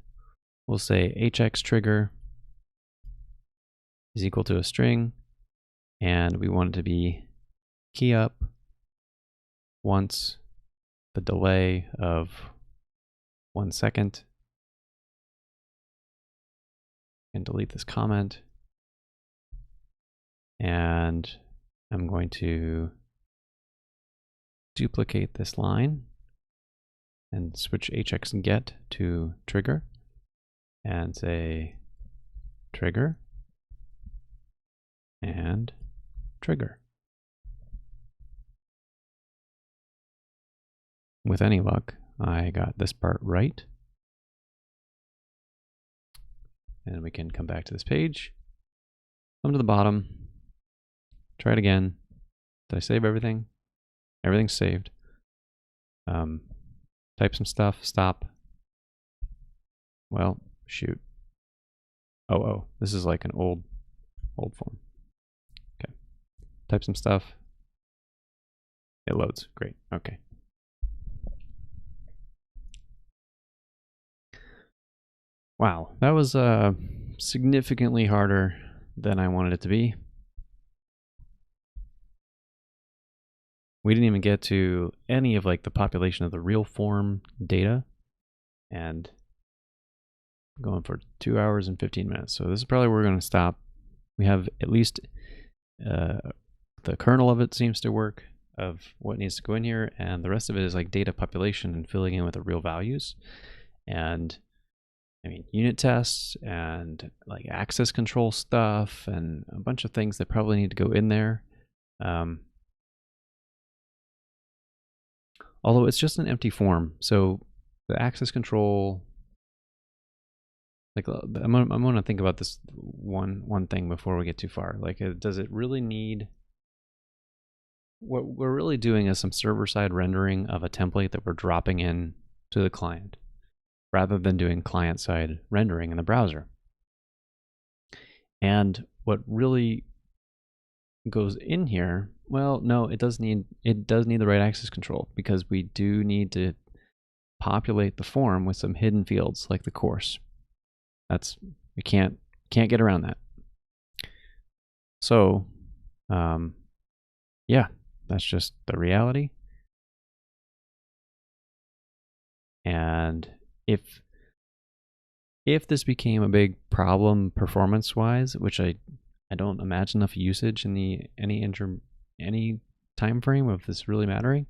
We'll say hx trigger is equal to a string, and we want it to be key up once the delay of 1 second. And delete this comment. And I'm going to duplicate this line and switch hx and get to trigger and say trigger and trigger. With any luck, I got this part right. And we can come back to this page, come to the bottom, try it again. Did I save everything? Everything's saved. Type some stuff, stop. Well, shoot. Oh, this is like an old form. Okay. Type some stuff. It loads. Great. Okay. Wow, that was significantly harder than I wanted it to be. We didn't even get to any of like the population of the real form data, and going for 2 hours and 15 minutes. So this is probably where we're going to stop. We have at least the kernel of it seems to work, of what needs to go in here, and the rest of it is like data population and filling in with the real values. And unit tests and like access control stuff and a bunch of things that probably need to go in there. Although it's just an empty form, so the access control, like I'm gonna think about this one thing before we get too far. Like, does it really need? What we're really doing is some server-side rendering of a template that we're dropping in to the client, rather than doing client-side rendering in the browser. And what really goes in here, well, no, it does need the right access control, because we do need to populate the form with some hidden fields like the course. We can't get around that. So, yeah, that's just the reality. And if this became a big problem performance-wise, which I don't imagine enough usage in any time frame of this really mattering,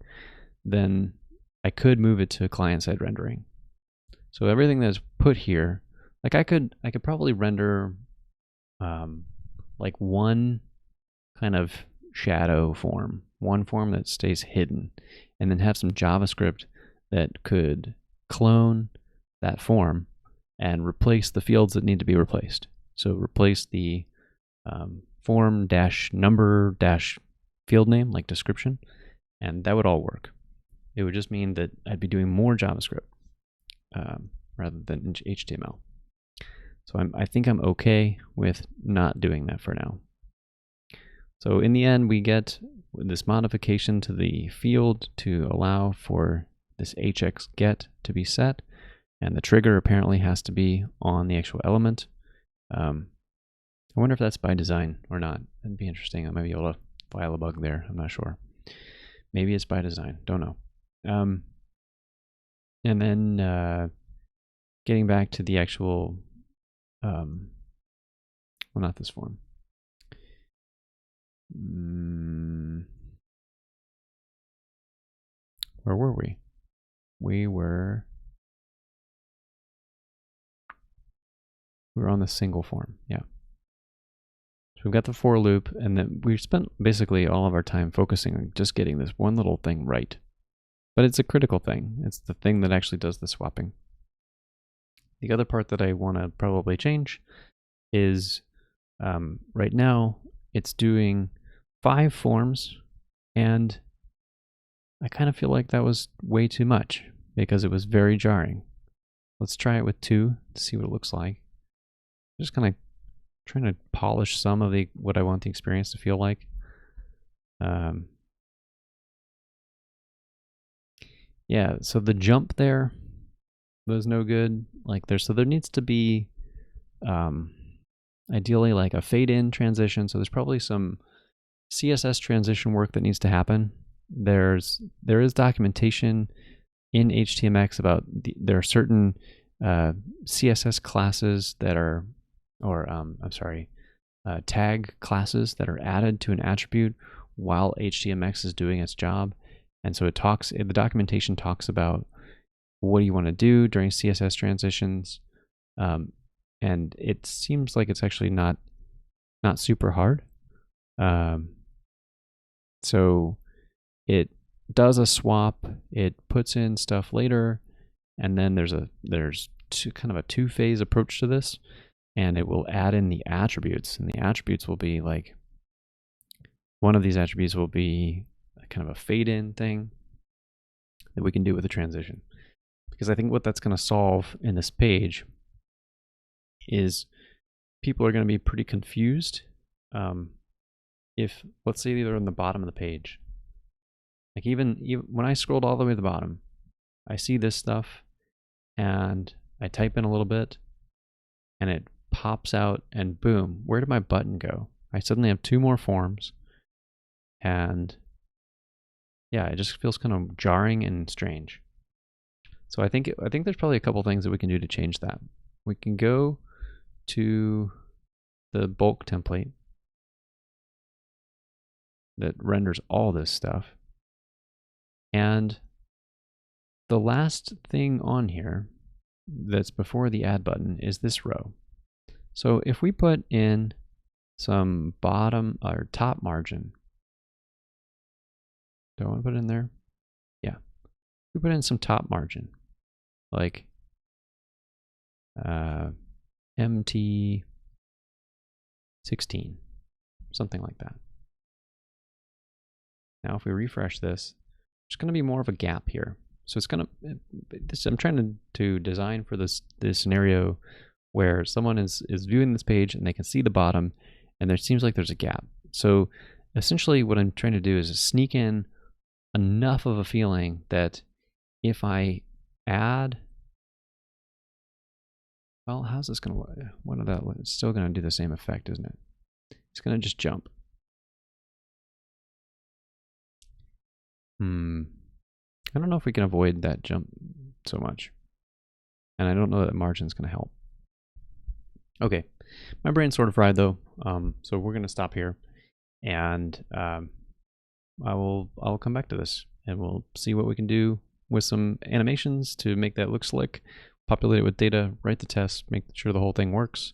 then I could move it to client-side rendering. So everything that's put here, like I could probably render like one kind of shadow form, one form that stays hidden, and then have some JavaScript that could clone that form and replace the fields that need to be replaced. So replace the form dash number dash field name, like description, and that would all work. It would just mean that I'd be doing more JavaScript rather than HTML. So I think I'm okay with not doing that for now. So in the end, we get this modification to the field to allow for this hx get to be set, and the trigger apparently has to be on the actual element. I wonder if that's by design or not. That'd be interesting. I might be able to file a bug there. I'm not sure. Maybe it's by design. Don't know. And then getting back to the actual, well, not this form. Where were we? We were on the single form. Yeah. So we've got the for loop, and then we spent basically all of our time focusing on just getting this one little thing right. But it's a critical thing. It's the thing that actually does the swapping. The other part that I want to probably change is right now it's doing 5 forms, and I kind of feel like that was way too much because it was very jarring. Let's try it with 2 to see what it looks like. Just kind of trying to polish some of what I want the experience to feel like. Yeah, so the jump there was no good. So there needs to be ideally like a fade in transition. So there's probably some CSS transition work that needs to happen. There is documentation in htmx about there are certain CSS classes that are, tag classes that are added to an attribute while htmx is doing its job. And so the documentation talks about what do you want to do during CSS transitions. And it seems like it's actually not super hard. So it does a swap, it puts in stuff later, and then there's kind of a 2-phase approach to this, and it will add in the attributes, and the attributes will be like, one of these attributes will be kind of a fade in thing that we can do with a transition. Because I think what that's going to solve in this page is people are going to be pretty confused if, let's say, they're on the bottom of the page. Like even when I scrolled all the way to the bottom, I see this stuff and I type in a little bit and it pops out and boom, where did my button go? I suddenly have 2 more forms, and yeah, it just feels kind of jarring and strange. So I think there's probably a couple things that we can do to change that. We can go to the bulk template that renders all this stuff. And the last thing on here that's before the add button is this row. So if we put in some bottom or top margin, do I want to put it in there? Yeah. We put in some top margin, like MT 16, something like that. Now, if we refresh this, there's going to be more of a gap here. So it's going to, I'm trying to design for this scenario where someone is viewing this page and they can see the bottom and there seems like there's a gap. So essentially what I'm trying to do is sneak in enough of a feeling that if I add, well, how's this going to work? What are that? It's still going to do the same effect, isn't it? It's going to just jump. I don't know if we can avoid that jump so much. And I don't know that margin's going to help. Okay, my brain's sort of fried though, so we're going to stop here, and I'll come back to this, and we'll see what we can do with some animations to make that look slick, populate it with data, write the test, make sure the whole thing works,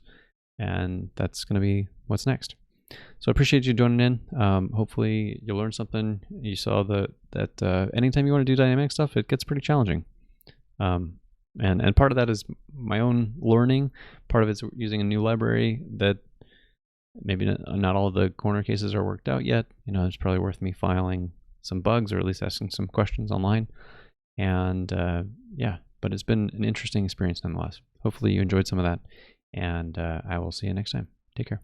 and that's going to be what's next. So I appreciate you joining in. Hopefully you learned something. You saw that anytime you want to do dynamic stuff, it gets pretty challenging. And part of that is my own learning. Part of it's using a new library that maybe not all of the corner cases are worked out yet. You know, it's probably worth me filing some bugs or at least asking some questions online. And yeah, but it's been an interesting experience nonetheless. Hopefully you enjoyed some of that, and I will see you next time. Take care.